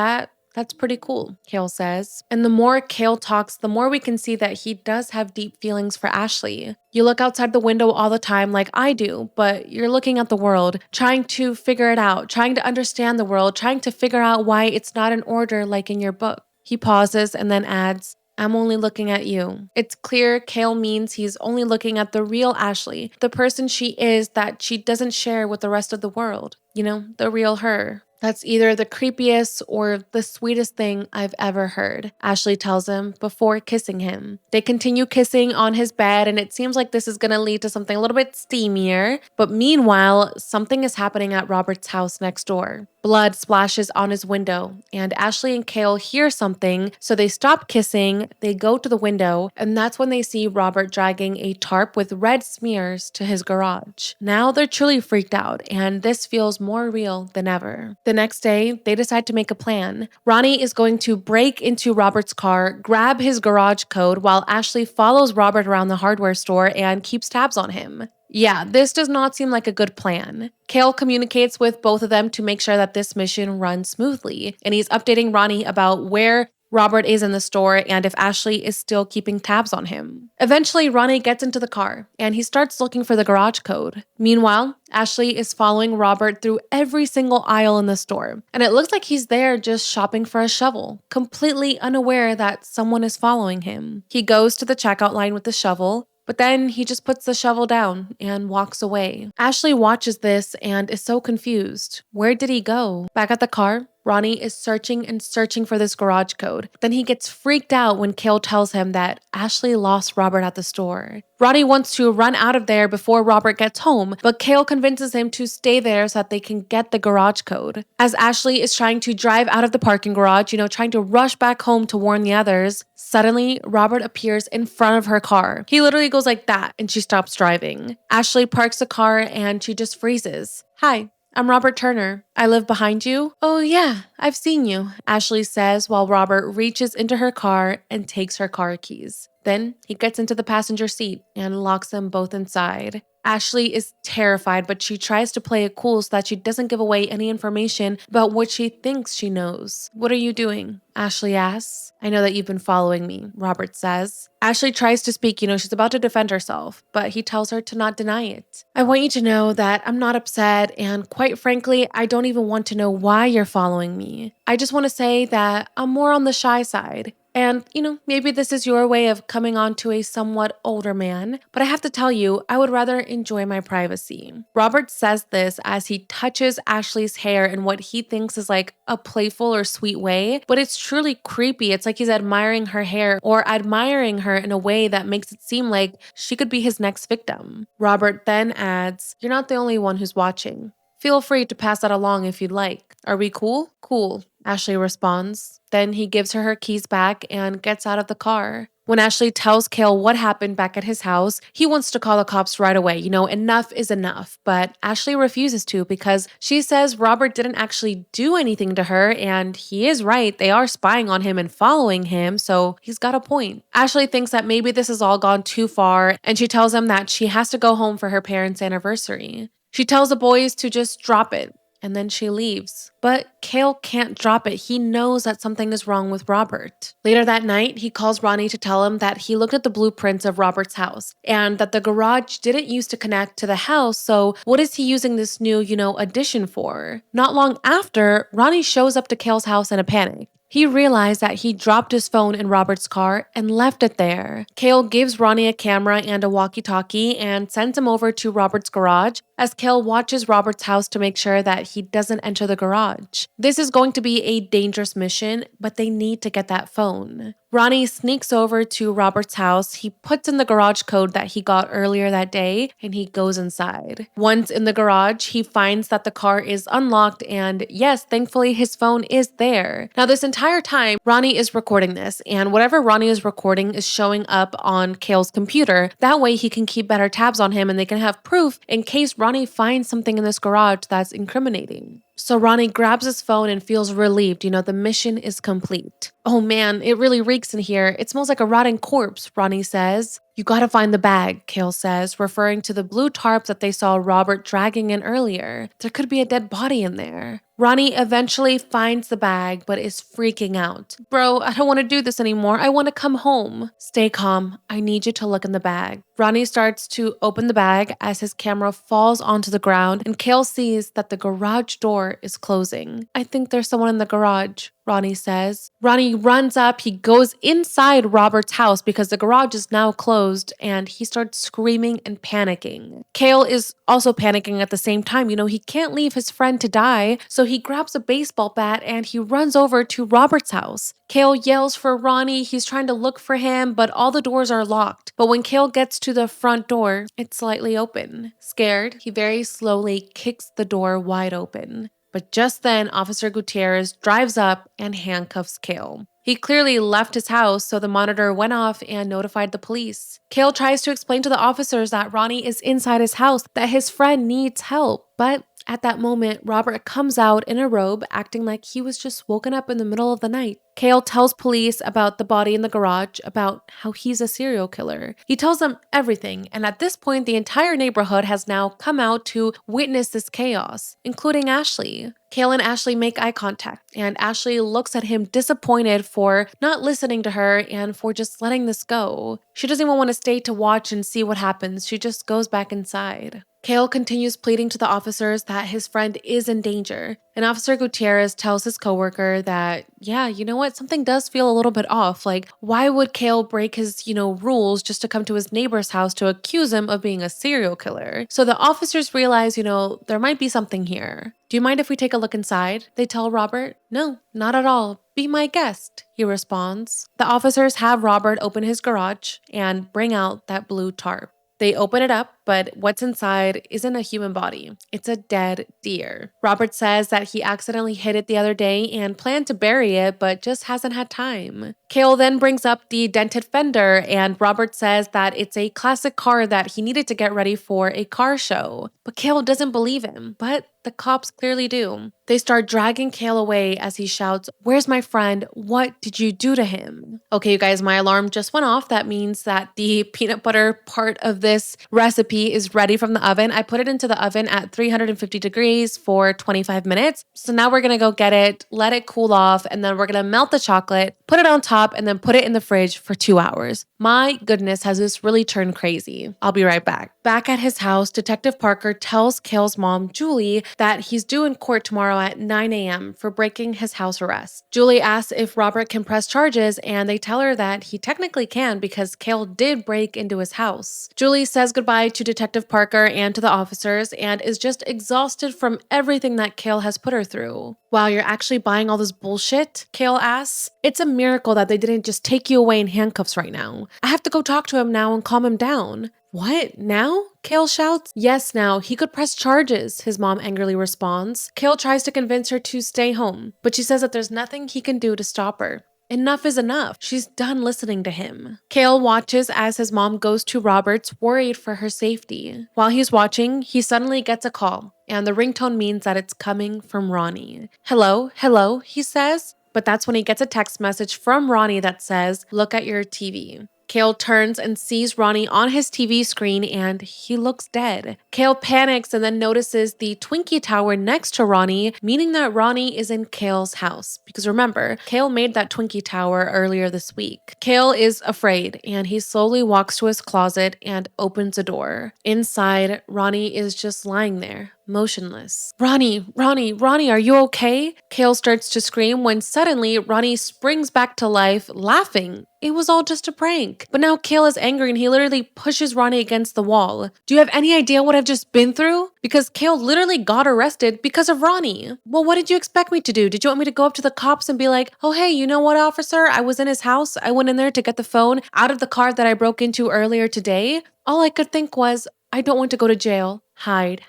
Speaker 1: that's pretty cool, Kale says. And the more Kale talks, the more we can see that he does have deep feelings for Ashley. You look outside the window all the time like I do, but you're looking at the world, trying to figure it out, trying to understand the world, trying to figure out why it's not in order like in your book. He pauses and then adds, "I'm only looking at you." It's clear Kale means he's only looking at the real Ashley, the person she is that she doesn't share with the rest of the world. The real her. That's either the creepiest or the sweetest thing I've ever heard, Ashley tells him before kissing him. They continue kissing on his bed, and it seems like this is going to lead to something a little bit steamier. But meanwhile, something is happening at Robert's house next door. Blood splashes on his window, and Ashley and Kale hear something, so they stop kissing, they go to the window, and that's when they see Robert dragging a tarp with red smears to his garage. Now they're truly freaked out, and this feels more real than ever. The next day, they decide to make a plan. Ronnie is going to break into Robert's car, grab his garage code, while Ashley follows Robert around the hardware store and keeps tabs on him. Yeah, this does not seem like a good plan. Kale communicates with both of them to make sure that this mission runs smoothly, and he's updating Ronnie about where Robert is in the store and if Ashley is still keeping tabs on him. Eventually, Ronnie gets into the car and he starts looking for the garage code. Meanwhile, Ashley is following Robert through every single aisle in the store, and it looks like he's there just shopping for a shovel, completely unaware that someone is following him. He goes to the checkout line with the shovel, but then he just puts the shovel down and walks away. Ashley watches this and is so confused. Where did he go? Back at the car, Ronnie is searching and searching for this garage code. Then he gets freaked out when Kale tells him that Ashley lost Robert at the store. Ronnie wants to run out of there before Robert gets home, but Kale convinces him to stay there so that they can get the garage code. As Ashley is trying to drive out of the parking garage, trying to rush back home to warn the others, suddenly Robert appears in front of her car. He literally goes like that and she stops driving. Ashley parks the car and she just freezes. "Hi, I'm Robert Turner. I live behind you." "Oh yeah, I've seen you," Ashley says while Robert reaches into her car and takes her car keys. Then he gets into the passenger seat and locks them both inside. Ashley is terrified, but she tries to play it cool so that she doesn't give away any information about what she thinks she knows. "What are you doing?" Ashley asks. "I know that you've been following me," Robert says. Ashley tries to speak, she's about to defend herself, but he tells her to not deny it. "I want you to know that I'm not upset, and quite frankly, I don't even want to know why you're following me. I just want to say that I'm more on the shy side. And, maybe this is your way of coming on to a somewhat older man, but I have to tell you, I would rather enjoy my privacy." Robert says this as he touches Ashley's hair in what he thinks is like a playful or sweet way, but it's truly creepy. It's like he's admiring her hair or admiring her in a way that makes it seem like she could be his next victim. Robert then adds, "You're not the only one who's watching. Feel free to pass that along if you'd like. Are we cool?" "Cool," Ashley responds. Then he gives her keys back and gets out of the car. When Ashley tells Kale what happened back at his house, he wants to call the cops right away. Enough is enough. But Ashley refuses to because she says Robert didn't actually do anything to her, and he is right. They are spying on him and following him, so he's got a point. Ashley thinks that maybe this has all gone too far, and she tells him that she has to go home for her parents' anniversary. She tells the boys to just drop it. And then she leaves. But Kale can't drop it. He knows that something is wrong with Robert. Later that night, he calls Ronnie to tell him that he looked at the blueprints of Robert's house and that the garage didn't used to connect to the house, so what is he using this new, addition for? Not long after, Ronnie shows up to Kale's house in a panic. He realized that he dropped his phone in Robert's car and left it there. Kale gives Ronnie a camera and a walkie-talkie and sends him over to Robert's garage as Kale watches Robert's house to make sure that he doesn't enter the garage. This is going to be a dangerous mission, but they need to get that phone. Ronnie sneaks over to Robert's house. He puts in the garage code that he got earlier that day, and he goes inside. Once in the garage, he finds that the car is unlocked, and yes, thankfully his phone is there. Now, this entire time, Ronnie is recording this, and whatever Ronnie is recording is showing up on Kale's computer. That way he can keep better tabs on him, and they can have proof in case Ronnie finds something in this garage that's incriminating. So Ronnie grabs his phone and feels relieved. The mission is complete. "Oh man, it really reeks in here. It smells like a rotting corpse," Ronnie says. "You gotta find the bag," Kale says, referring to the blue tarp that they saw Robert dragging in earlier. There could be a dead body in there. Ronnie eventually finds the bag, but is freaking out. "Bro, I don't want to do this anymore. I want to come home." "Stay calm. I need you to look in the bag." Ronnie starts to open the bag as his camera falls onto the ground, and Kale sees that the garage door is closing. "I think there's someone in the garage," Ronnie says. Ronnie runs up, he goes inside Robert's house because the garage is now closed, and he starts screaming and panicking. Kale is also panicking at the same time. He can't leave his friend to die, so he grabs a baseball bat and he runs over to Robert's house. Kale yells for Ronnie, he's trying to look for him, but all the doors are locked. But when Kale gets to the front door, it's slightly open. Scared, he very slowly kicks the door wide open. But just then, Officer Gutierrez drives up and handcuffs Kale. He clearly left his house, so the monitor went off and notified the police. Kale tries to explain to the officers that Ronnie is inside his house, that his friend needs help, but at that moment, Robert comes out in a robe, acting like he was just woken up in the middle of the night. Kale tells police about the body in the garage, about how he's a serial killer. He tells them everything, and at this point, the entire neighborhood has now come out to witness this chaos, including Ashley. Kale and Ashley make eye contact, and Ashley looks at him disappointed for not listening to her and for just letting this go. She doesn't even want to stay to watch and see what happens. She just goes back inside. Kale continues pleading to the officers that his friend is in danger, and Officer Gutierrez tells his coworker that, yeah, you know what, something does feel a little bit off. Like, why would Kale break his, rules just to come to his neighbor's house to accuse him of being a serial killer? So the officers realize, there might be something here. Do you mind if we take a look inside? They tell Robert. No, not at all. Be my guest, he responds. The officers have Robert open his garage and bring out that blue tarp. They open it up, but what's inside isn't a human body. It's a dead deer. Robert says that he accidentally hit it the other day and planned to bury it, but just hasn't had time. Kale then brings up the dented fender, and Robert says that it's a classic car that he needed to get ready for a car show. But Kale doesn't believe him, but the cops clearly do. They start dragging Kale away as he shouts, "Where's my friend? What did you do to him?" Okay, you guys, my alarm just went off. That means that the peanut butter part of this recipe is ready from the oven. I put it into the oven at 350 degrees for 25 minutes. So now we're gonna go get it, let it cool off, and then we're gonna melt the chocolate, put it on top, and then put it in the fridge for 2 hours. My goodness, has this really turned crazy? I'll be right back. Back at his house, Detective Parker tells Kale's mom, Julie, that he's due in court tomorrow at 9 a.m. for breaking his house arrest. Julie asks if Robert can press charges, and they tell her that he technically can because Kale did break into his house. Julie says goodbye to Detective Parker and to the officers and is just exhausted from everything that Kale has put her through. Wow, you're actually buying all this bullshit? Kale asks. It's a miracle that they didn't just take you away in handcuffs right now. I have to go talk to him now and calm him down. What, now? Kale shouts. Yes, now. He could press charges, his mom angrily responds. Kale tries to convince her to stay home, but she says that there's nothing he can do to stop her. Enough is enough. She's done listening to him. Kale watches as his mom goes to Robert's, worried for her safety. While he's watching, he suddenly gets a call, and the ringtone means that it's coming from Ronnie. Hello, he says. But that's when he gets a text message from Ronnie that says, look at your TV. Kale turns and sees Ronnie on his TV screen and he looks dead. Kale panics and then notices the Twinkie tower next to Ronnie, meaning that Ronnie is in Kale's house. Because remember, Kale made that Twinkie tower earlier this week. Kale is afraid and he slowly walks to his closet and opens a door. Inside, Ronnie is just lying there, motionless. Ronnie, are you okay? Kale starts to scream when suddenly Ronnie springs back to life, laughing. It was all just a prank. But now Kale is angry and he literally pushes Ronnie against the wall. Do you have any idea what I've just been through? Because Kale literally got arrested because of Ronnie. Well, what did you expect me to do? Did you want me to go up to the cops and be like, oh, hey, you know what, officer? I was in his house. I went in there to get the phone out of the car that I broke into earlier today. All I could think was, I don't want to go to jail. Hide.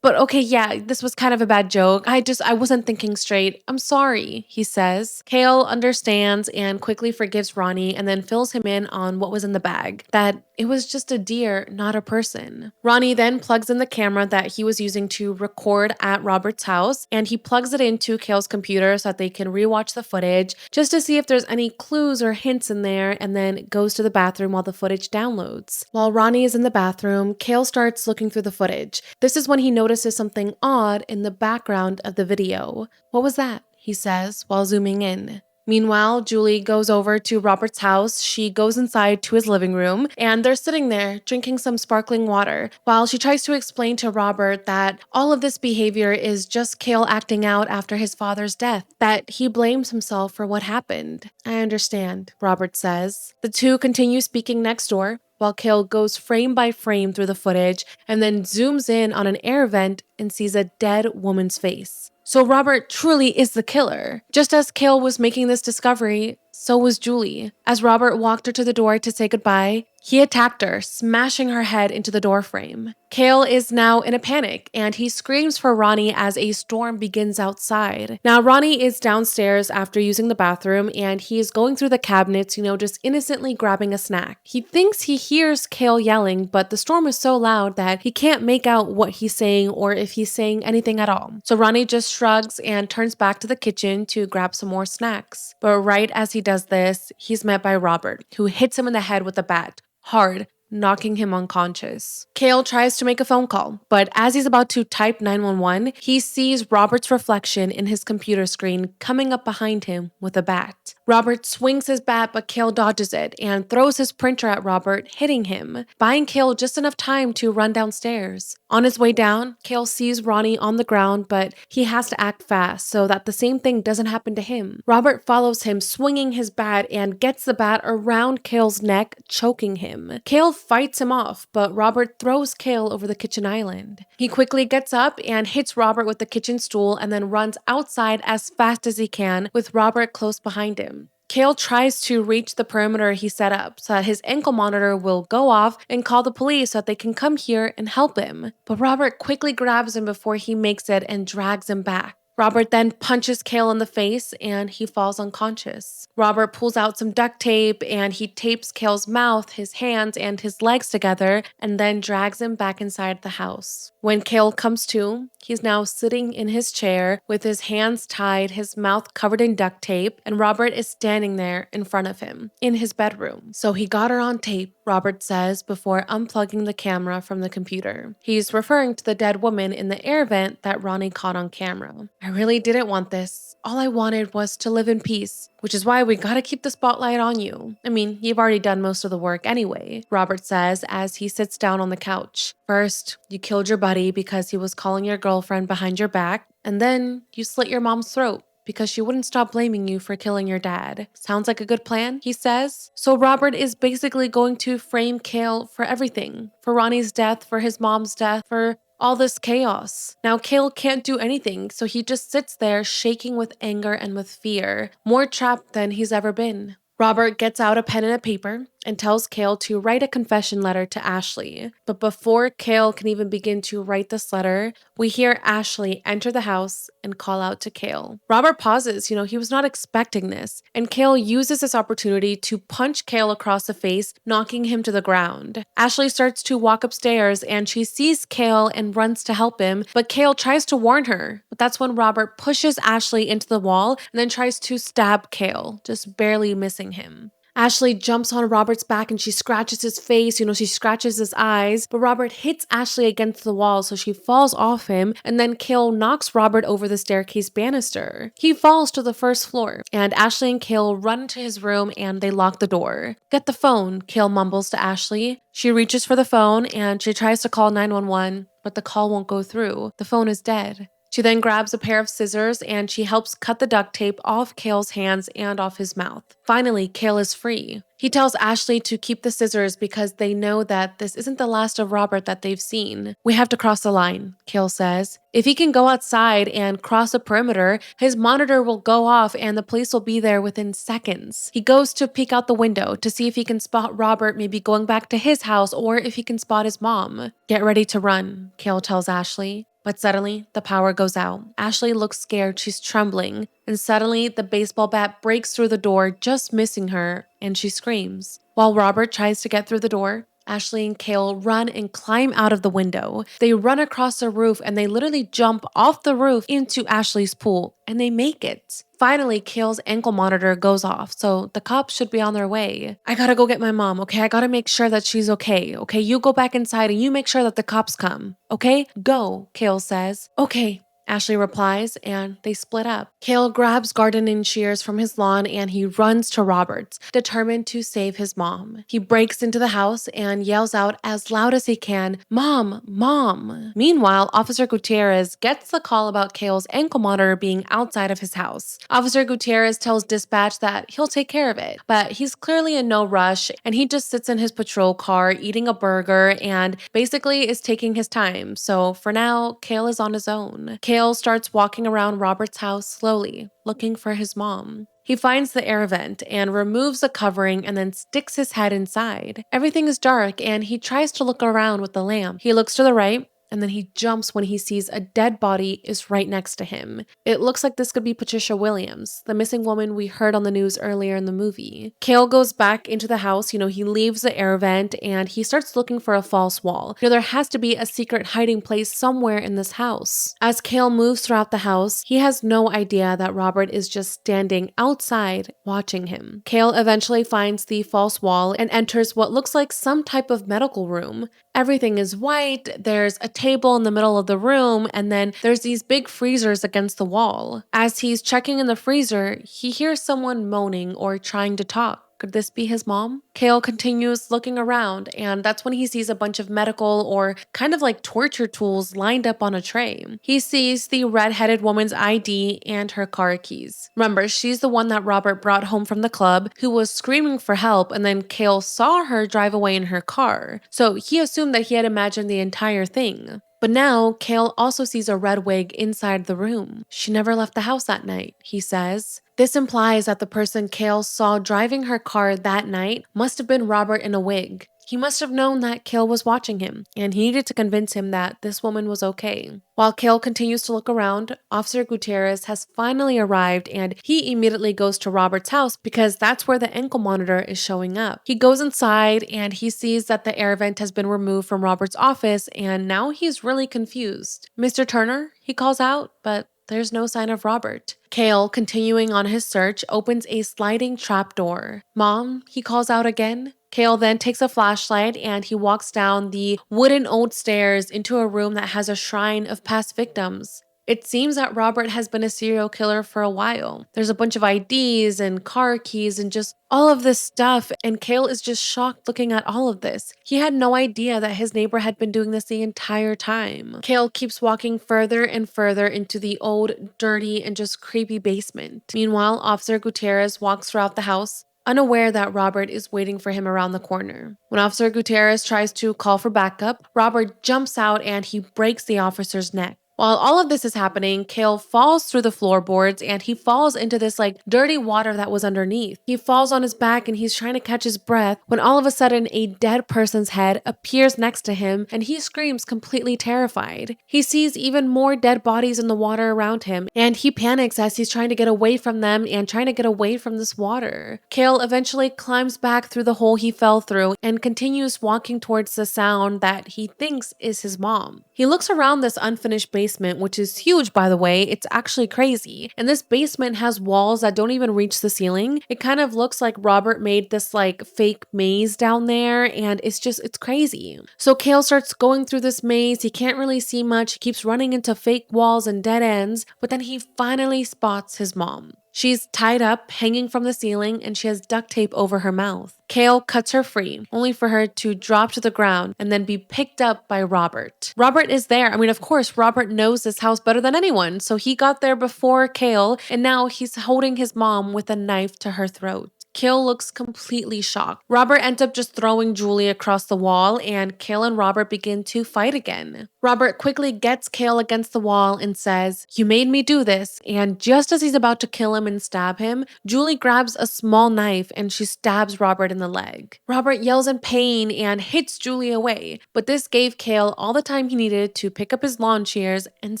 Speaker 1: But okay, yeah, this was kind of a bad joke. I wasn't thinking straight. I'm sorry, he says. Kale understands and quickly forgives Ronnie and then fills him in on what was in the bag, that it was just a deer, not a person. Ronnie then plugs in the camera that he was using to record at Robert's house, and he plugs it into Kale's computer so that they can rewatch the footage just to see if there's any clues or hints in there, and then goes to the bathroom while the footage downloads. While Ronnie is in the bathroom, Kale starts looking through the footage. This is when he notices something odd in the background of the video. What was that? He says while zooming in. Meanwhile, Julie goes over to Robert's house. She goes inside to his living room and they're sitting there drinking some sparkling water while she tries to explain to Robert that all of this behavior is just Kale acting out after his father's death, that he blames himself for what happened. I understand, Robert says. The two continue speaking next door, while Kale goes frame by frame through the footage and then zooms in on an air vent and sees a dead woman's face. So Robert truly is the killer. Just as Kale was making this discovery, So was Julie. As Robert walked her to the door to say goodbye, he attacked her, smashing her head into the doorframe. Kale is now in a panic, and he screams for Ronnie as a storm begins outside. Now, Ronnie is downstairs after using the bathroom, and he is going through the cabinets, just innocently grabbing a snack. He thinks he hears Kale yelling, but the storm is so loud that he can't make out what he's saying or if he's saying anything at all. So Ronnie just shrugs and turns back to the kitchen to grab some more snacks. But right as he does this, he's met by Robert, who hits him in the head with a bat. Hard, knocking him unconscious. Kale tries to make a phone call, but as he's about to type 911, he sees Robert's reflection in his computer screen coming up behind him with a bat. Robert swings his bat, but Kale dodges it and throws his printer at Robert, hitting him, buying Kale just enough time to run downstairs. On his way down, Kale sees Ronnie on the ground, but he has to act fast so that the same thing doesn't happen to him. Robert follows him, swinging his bat, and gets the bat around Kale's neck, choking him. Kale fights him off, but Robert throws Kale over the kitchen island. He quickly gets up and hits Robert with the kitchen stool and then runs outside as fast as he can, with Robert close behind him. Kale tries to reach the perimeter he set up so that his ankle monitor will go off and call the police so that they can come here and help him. But Robert quickly grabs him before he makes it and drags him back. Robert then punches Kale in the face and he falls unconscious. Robert pulls out some duct tape and he tapes Kale's mouth, his hands, and his legs together and then drags him back inside the house. When Kale comes to, he's now sitting in his chair with his hands tied, his mouth covered in duct tape, and Robert is standing there in front of him in his bedroom. So he got her on tape, Robert says before unplugging the camera from the computer. He's referring to the dead woman in the air vent that Ronnie caught on camera. I really didn't want this. All I wanted was to live in peace, which is why we gotta keep the spotlight on you. I mean, you've already done most of the work anyway, Robert says as he sits down on the couch. First, you killed your buddy because he was calling your girlfriend behind your back, and then you slit your mom's throat because she wouldn't stop blaming you for killing your dad. Sounds like a good plan, he says. So Robert is basically going to frame Kale for everything. For Ronnie's death, for his mom's death, for all this chaos. Now Kale can't do anything, so he just sits there shaking with anger and with fear, more trapped than he's ever been. Robert gets out a pen and a paper and tells Kale to write a confession letter to Ashley. But before Kale can even begin to write this letter, we hear Ashley enter the house and call out to Kale. Robert pauses, he was not expecting this, and Kale uses this opportunity to punch Kale across the face, knocking him to the ground. Ashley starts to walk upstairs and she sees Kale and runs to help him, but Kale tries to warn her. But that's when Robert pushes Ashley into the wall and then tries to stab Kale, just barely missing him. Ashley jumps on Robert's back and she scratches his face, she scratches his eyes, but Robert hits Ashley against the wall so she falls off him, and then Kale knocks Robert over the staircase banister. He falls to the first floor, and Ashley and Kale run into his room and they lock the door. "Get the phone," Kale mumbles to Ashley. She reaches for the phone and she tries to call 911, but the call won't go through. The phone is dead. She then grabs a pair of scissors and she helps cut the duct tape off Kale's hands and off his mouth. Finally, Kale is free. He tells Ashley to keep the scissors because they know that this isn't the last of Robert that they've seen. "We have to cross the line," Kale says. "If he can go outside and cross the perimeter, his monitor will go off and the police will be there within seconds." He goes to peek out the window to see if he can spot Robert maybe going back to his house or if he can spot his mom. "Get ready to run," Kale tells Ashley. But suddenly, the power goes out. Ashley looks scared, she's trembling, and suddenly the baseball bat breaks through the door, just missing her, and she screams. While Robert tries to get through the door, Ashley and Kale run and climb out of the window. They run across the roof and they literally jump off the roof into Ashley's pool, and they make it. Finally, Kale's ankle monitor goes off, so the cops should be on their way. "I gotta go get my mom, okay? I gotta make sure that she's okay, okay? You go back inside and you make sure that the cops come, okay? Go," Kale says. "Okay," Ashley replies, and they split up. Kale grabs gardening shears from his lawn and he runs to Robert's, determined to save his mom. He breaks into the house and yells out as loud as he can, "Mom, Mom!" Meanwhile, Officer Gutierrez gets the call about Kale's ankle monitor being outside of his house. Officer Gutierrez tells dispatch that he'll take care of it, but he's clearly in no rush and he just sits in his patrol car eating a burger and basically is taking his time. So for now, Kale is on his own. Kale starts walking around Robert's house slowly, looking for his mom. He finds the air vent and removes the covering and then sticks his head inside. Everything is dark and he tries to look around with the lamp. He looks to the right, and then he jumps when he sees a dead body is right next to him. It looks like this could be Patricia Williams, the missing woman we heard on the news earlier in the movie. Kale goes back into the house, he leaves the air vent and he starts looking for a false wall. There has to be a secret hiding place somewhere in this house. As Kale moves throughout the house, he has no idea that Robert is just standing outside watching him. Kale eventually finds the false wall and enters what looks like some type of medical room. Everything is white, there's a table in the middle of the room, and then there's these big freezers against the wall. As he's checking in the freezer, he hears someone moaning or trying to talk. Could this be his mom? Kale continues looking around, and that's when he sees a bunch of medical or kind of like torture tools lined up on a tray. He sees the red-headed woman's ID and her car keys. Remember, she's the one that Robert brought home from the club who was screaming for help, and then Kale saw her drive away in her car. So he assumed that he had imagined the entire thing. But now, Kale also sees a red wig inside the room. She never left the house that night, he says. This implies that the person Kale saw driving her car that night must have been Robert in a wig. He must have known that Kale was watching him, and he needed to convince him that this woman was okay. While Kale continues to look around, Officer Gutierrez has finally arrived and he immediately goes to Robert's house because that's where the ankle monitor is showing up. He goes inside and he sees that the air vent has been removed from Robert's office and now he's really confused. "Mr. Turner?" he calls out, but there's no sign of Robert. Kale, continuing on his search, opens a sliding trap door. "Mom?" he calls out again. Kale then takes a flashlight and he walks down the wooden old stairs into a room that has a shrine of past victims. It seems that Robert has been a serial killer for a while. There's a bunch of IDs and car keys and just all of this stuff, and Kale is just shocked looking at all of this. He had no idea that his neighbor had been doing this the entire time. Kale keeps walking further and further into the old, dirty, and just creepy basement. Meanwhile, Officer Gutierrez walks throughout the house, unaware that Robert is waiting for him around the corner. When Officer Gutierrez tries to call for backup, Robert jumps out and he breaks the officer's neck. While all of this is happening, Kale falls through the floorboards and he falls into this dirty water that was underneath. He falls on his back and he's trying to catch his breath when all of a sudden a dead person's head appears next to him and he screams completely terrified. He sees even more dead bodies in the water around him and he panics as he's trying to get away from them and trying to get away from this water. Kale eventually climbs back through the hole he fell through and continues walking towards the sound that he thinks is his mom. He looks around this unfinished basement, which is huge, by the way. It's actually crazy. And this basement has walls that don't even reach the ceiling. It kind of looks like Robert made this fake maze down there, and it's crazy. So Kale starts going through this maze. He can't really see much. He keeps running into fake walls and dead ends, but then he finally spots his mom. She's tied up, hanging from the ceiling, and she has duct tape over her mouth. Kale cuts her free, only for her to drop to the ground and then be picked up by Robert. Robert is there. Of course, Robert knows this house better than anyone, so he got there before Kale, and now he's holding his mom with a knife to her throat. Kale looks completely shocked. Robert ends up just throwing Julie across the wall, and Kale and Robert begin to fight again. Robert quickly gets Kale against the wall and says, "You made me do this," and just as he's about to kill him and stab him, Julie grabs a small knife and she stabs Robert in the leg. Robert yells in pain and hits Julie away, but this gave Kale all the time he needed to pick up his lawn shears and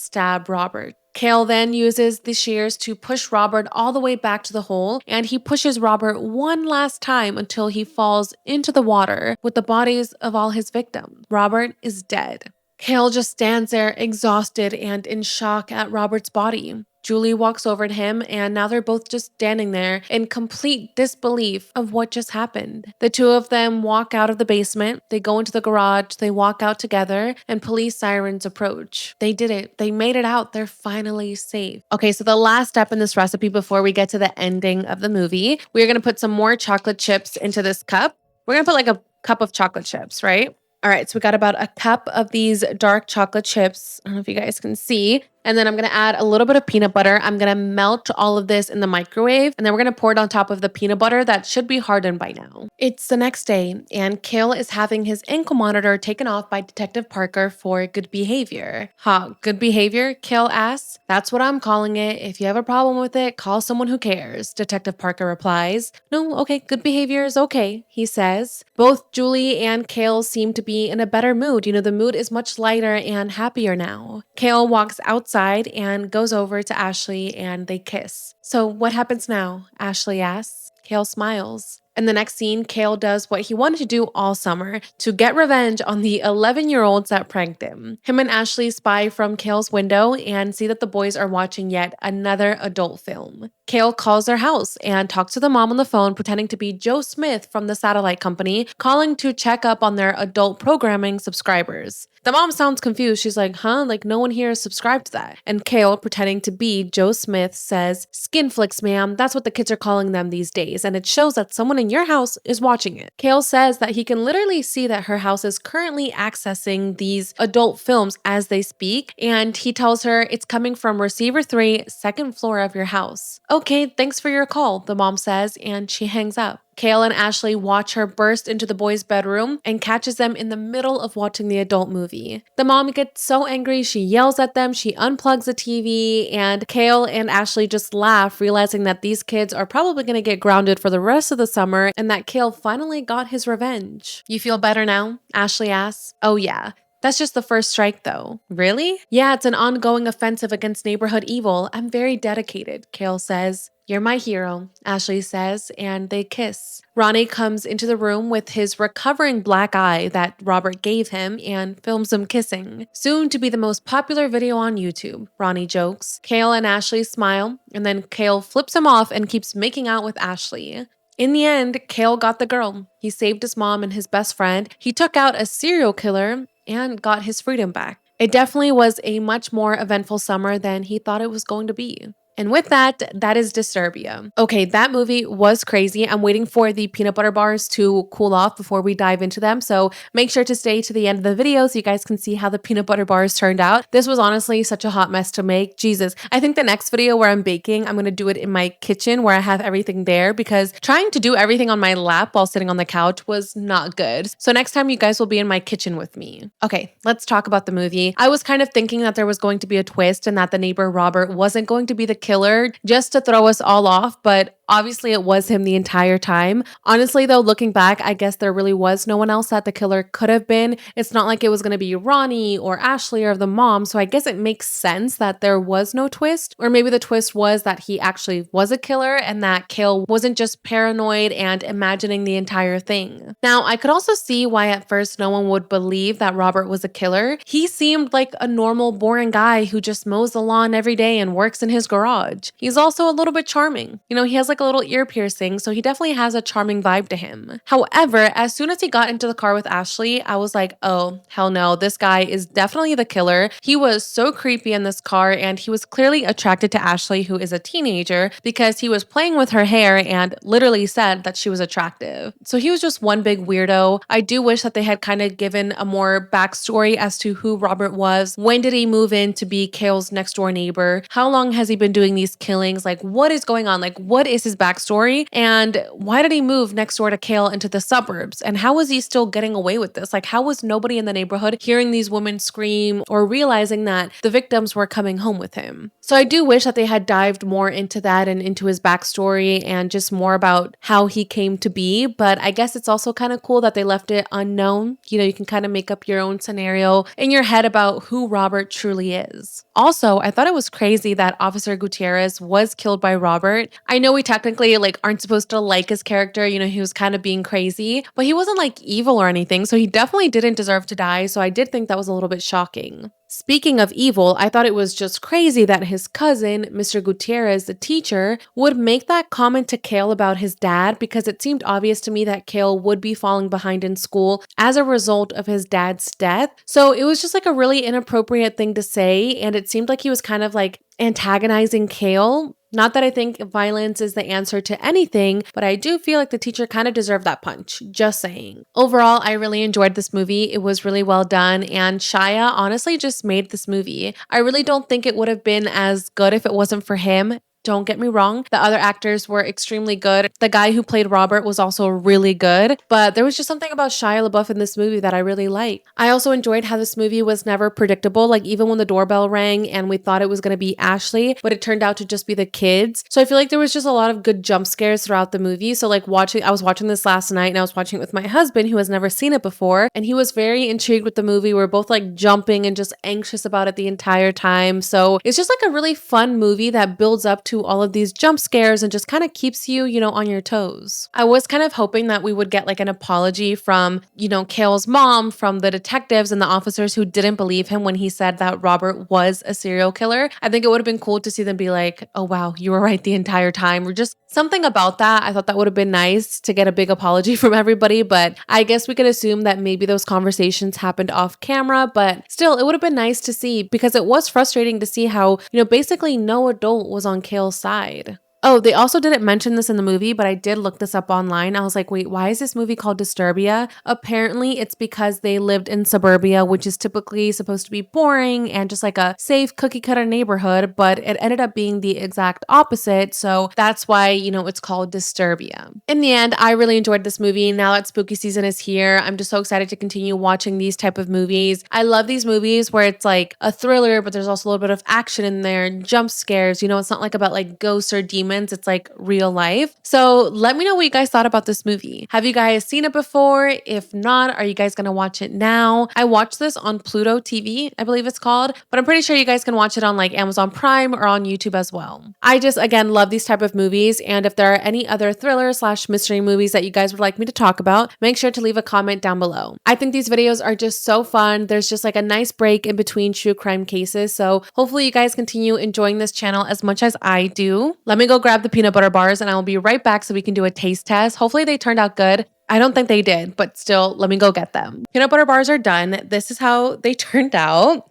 Speaker 1: stab Robert. Kale then uses the shears to push Robert all the way back to the hole, and he pushes Robert one last time until he falls into the water with the bodies of all his victims. Robert is dead. Kale just stands there exhausted and in shock at Robert's body. Julie walks over to him, and now they're both just standing there in complete disbelief of what just happened. The two of them walk out of the basement, they go into the garage, they walk out together, and police sirens approach. They did it. They made it out. They're finally safe. Okay, so the last step in this recipe before we get to the ending of the movie, we're gonna put some more chocolate chips into this cup. We're gonna put a cup of chocolate chips, right? All right, so we got about a cup of these dark chocolate chips. I don't know if you guys can see. And then I'm gonna add a little bit of peanut butter. I'm gonna melt all of this in the microwave, and then we're gonna pour it on top of the peanut butter that should be hardened by now. It's the next day, and Kale is having his ankle monitor taken off by Detective Parker for good behavior. Ha, good behavior? Kale asks. That's what I'm calling it. If you have a problem with it, call someone who cares, Detective Parker replies. No, okay, good behavior is okay, he says. Both Julie and Kale seem to be in a better mood. The mood is much lighter and happier now. Kale walks outside and goes over to Ashley and they kiss. So what happens now? Ashley asks. Kale smiles. In the next scene, Kale does what he wanted to do all summer, to get revenge on the 11-year-olds that pranked him. Him and Ashley spy from Kale's window and see that the boys are watching yet another adult film. Kale calls their house and talks to the mom on the phone, pretending to be Joe Smith from the satellite company, calling to check up on their adult programming subscribers. The mom sounds confused. She's like, huh? Like no one here is subscribed to that. And Kale, pretending to be Joe Smith, says, "Skin flicks, ma'am. That's what the kids are calling them these days. And it shows that someone in your house is watching it." Kale says that he can literally see that her house is currently accessing these adult films as they speak. And he tells her it's coming from receiver 3, second floor of your house. Okay, thanks for your call, the mom says, and she hangs up. Kale and Ashley watch her burst into the boys' bedroom and catches them in the middle of watching the adult movie. The mom gets so angry, she yells at them, she unplugs the TV, and Kale and Ashley just laugh, realizing that these kids are probably going to get grounded for the rest of the summer and that Kale finally got his revenge. You feel better now? Ashley asks. Oh yeah. That's just the first strike though. Really? Yeah, it's an ongoing offensive against neighborhood evil. I'm very dedicated, Kale says. You're my hero, Ashley says, and they kiss. Ronnie comes into the room with his recovering black eye that Robert gave him and films them kissing. Soon to be the most popular video on YouTube, Ronnie jokes. Kale and Ashley smile, and then Kale flips him off and keeps making out with Ashley. In the end, Kale got the girl. He saved his mom and his best friend. He took out a serial killer and got his freedom back. It definitely was a much more eventful summer than he thought it was going to be. And with that, that is Disturbia. Okay, that movie was crazy. I'm waiting for the peanut butter bars to cool off before we dive into them. So make sure to stay to the end of the video so you guys can see how the peanut butter bars turned out. This was honestly such a hot mess to make. Jesus. I think the next video where I'm baking, I'm going to do it in my kitchen where I have everything there because trying to do everything on my lap while sitting on the couch was not good. So next time you guys will be in my kitchen with me. Okay, let's talk about the movie. I was kind of thinking that there was going to be a twist and that the neighbor Robert wasn't going to be the killer just to throw us all off, but obviously it was him the entire time. Honestly though, looking back, I guess there really was no one else that the killer could have been. It's not like it was going to be Ronnie or Ashley or the mom, so I guess it makes sense that there was no twist. Or maybe the twist was that he actually was a killer and that Kale wasn't just paranoid and imagining the entire thing. Now, I could also see why at first no one would believe that Robert was a killer. He seemed like a normal, boring guy who just mows the lawn every day and works in his garage. He's also a little bit charming. He has like a little ear piercing, so he definitely has a charming vibe to him. However, as soon as he got into the car with Ashley, I was like, oh, hell no, this guy is definitely the killer. He was so creepy in this car, and he was clearly attracted to Ashley, who is a teenager, because he was playing with her hair and literally said that she was attractive. So he was just one big weirdo. I do wish that they had kind of given a more backstory as to who Robert was. When did he move in to be Kale's next door neighbor? How long has he been doing these killings? Like, what is going on? Like, what is his backstory? And why did he move next door to Kale into the suburbs? And how was he still getting away with this? Like, how was nobody in the neighborhood hearing these women scream or realizing that the victims were coming home with him? So I do wish that they had dived more into that and into his backstory and just more about how he came to be. But I guess it's also kind of cool that they left it unknown. You can kind of make up your own scenario in your head about who Robert truly is. Also, I thought it was crazy that Officer Gutierrez was killed by Robert. I know we technically aren't supposed to like his character, he was kind of being crazy, but he wasn't like evil or anything, so he definitely didn't deserve to die, so I did think that was a little bit shocking. Speaking of evil, I thought it was just crazy that his cousin, Mr. Gutierrez, the teacher, would make that comment to Kale about his dad because it seemed obvious to me that Kale would be falling behind in school as a result of his dad's death. So it was just a really inappropriate thing to say, and it seemed like he was kind of antagonizing Kale. Not that I think violence is the answer to anything, but I do feel like the teacher kind of deserved that punch. Just saying. Overall, I really enjoyed this movie. It was really well done, and Shia honestly just made this movie. I really don't think it would have been as good if it wasn't for him. Don't get me wrong, the other actors were extremely good. The guy who played Robert was also really good, but there was just something about Shia LaBeouf in this movie that I really liked. I also enjoyed how this movie was never predictable, like even when the doorbell rang and we thought it was going to be Ashley, but it turned out to just be the kids. So I feel like there was just a lot of good jump scares throughout the movie. So like I was watching this last night and I was watching it with my husband who has never seen it before, and he was very intrigued with the movie. We're both like jumping and just anxious about it the entire time. So it's just like a really fun movie that builds up to all of these jump scares and just kind of keeps you, on your toes. I was kind of hoping that we would get like an apology from, Kale's mom, from the detectives and the officers who didn't believe him when he said that Robert was a serial killer. I think it would have been cool to see them be like, oh wow, you were right the entire time, or just something about that. I thought that would have been nice to get a big apology from everybody, but I guess we could assume that maybe those conversations happened off camera, but still, it would have been nice to see because it was frustrating to see how, basically no adult was on Kale's side. Oh, they also didn't mention this in the movie, but I did look this up online. I was like, wait, why is this movie called Disturbia? Apparently, it's because they lived in suburbia, which is typically supposed to be boring and just like a safe cookie cutter neighborhood, but it ended up being the exact opposite. So that's why, it's called Disturbia. In the end, I really enjoyed this movie. Now that spooky season is here, I'm just so excited to continue watching these type of movies. I love these movies where it's like a thriller, but there's also a little bit of action in there, jump scares. It's not like about like ghosts or demons. It's like real life. So let me know what you guys thought about this movie. Have you guys seen it before? If not, are you guys going to watch it now? I watched this on Pluto TV, I believe it's called, but I'm pretty sure you guys can watch it on like Amazon Prime or on YouTube as well. I just, again, love these type of movies. And if there are any other thriller/mystery movies that you guys would like me to talk about, make sure to leave a comment down below. I think these videos are just so fun. There's just like a nice break in between true crime cases. So hopefully you guys continue enjoying this channel as much as I do. Let me go grab the peanut butter bars and I will be right back so we can do a taste test. Hopefully they turned out good. I don't think they did, but still, let me go get them. Peanut butter bars are done. This is how they turned out.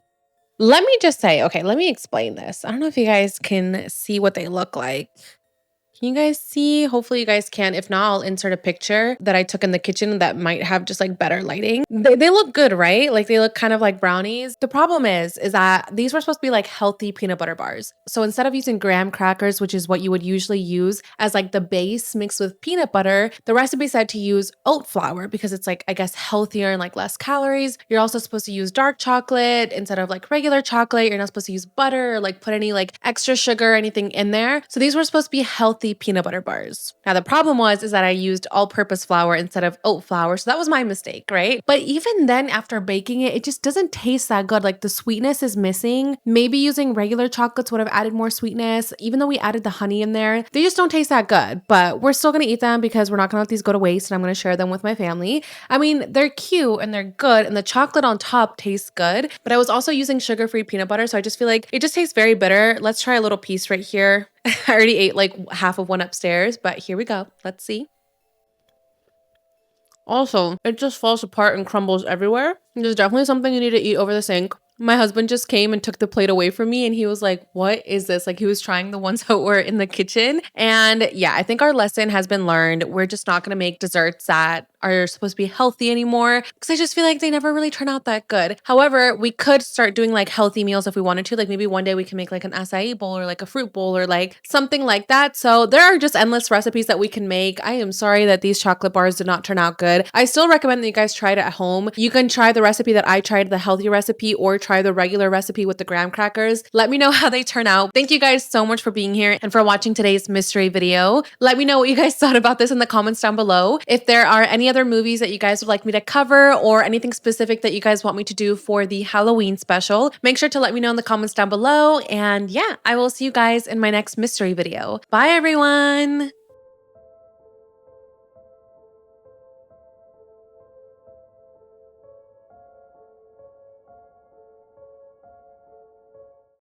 Speaker 1: Let me just say, okay, let me explain this. I don't know if you guys can see what they look like. Can you guys see? Hopefully you guys can. If not, I'll insert a picture that I took in the kitchen that might have just like better lighting. They look good, right? Like they look kind of like brownies. The problem is that these were supposed to be like healthy peanut butter bars. So instead of using graham crackers, which is what you would usually use as like the base mixed with peanut butter, the recipe said to use oat flour because it's like, I guess, healthier and like less calories. You're also supposed to use dark chocolate instead of like regular chocolate. You're not supposed to use butter or like put any like extra sugar or anything in there. So these were supposed to be healthy peanut butter bars. Now the problem is that I used all-purpose flour instead of oat flour, so that was my mistake, right? But even then, after baking it, it just doesn't taste that good. Like the sweetness is missing. Maybe using regular chocolates would have added more sweetness. Even though we added the honey in there, they just don't taste that good. But we're still gonna eat them because we're not gonna let these go to waste, and I'm gonna share them with my family. I mean, they're cute and they're good, and the chocolate on top tastes good. But I was also using sugar-free peanut butter, so I just feel like it just tastes very bitter. Let's try a little piece right here. I already ate like half of one upstairs, but here we go. Let's see. Also, it just falls apart and crumbles everywhere. There's definitely something you need to eat over the sink. My husband just came and took the plate away from me and he was like, what is this? Like he was trying the ones that were in the kitchen. And yeah, I think our lesson has been learned. We're just not going to make desserts that are supposed to be healthy anymore because I just feel like they never really turn out that good. However, we could start doing like healthy meals if we wanted to. Like maybe one day we can make like an acai bowl or like a fruit bowl or like something like that. So there are just endless recipes that we can make. I am sorry that these chocolate bars did not turn out good. I still recommend that you guys try it at home. You can try the recipe that I tried, the healthy recipe, or try the regular recipe with the graham crackers. Let me know how they turn out. Thank you guys so much for being here and for watching today's mystery video. Let me know what you guys thought about this in the comments down below. If there are any other movies that you guys would like me to cover or anything specific that you guys want me to do for the Halloween special, make sure to let me know in the comments down below. And yeah, I will see you guys in my next mystery video. Bye everyone.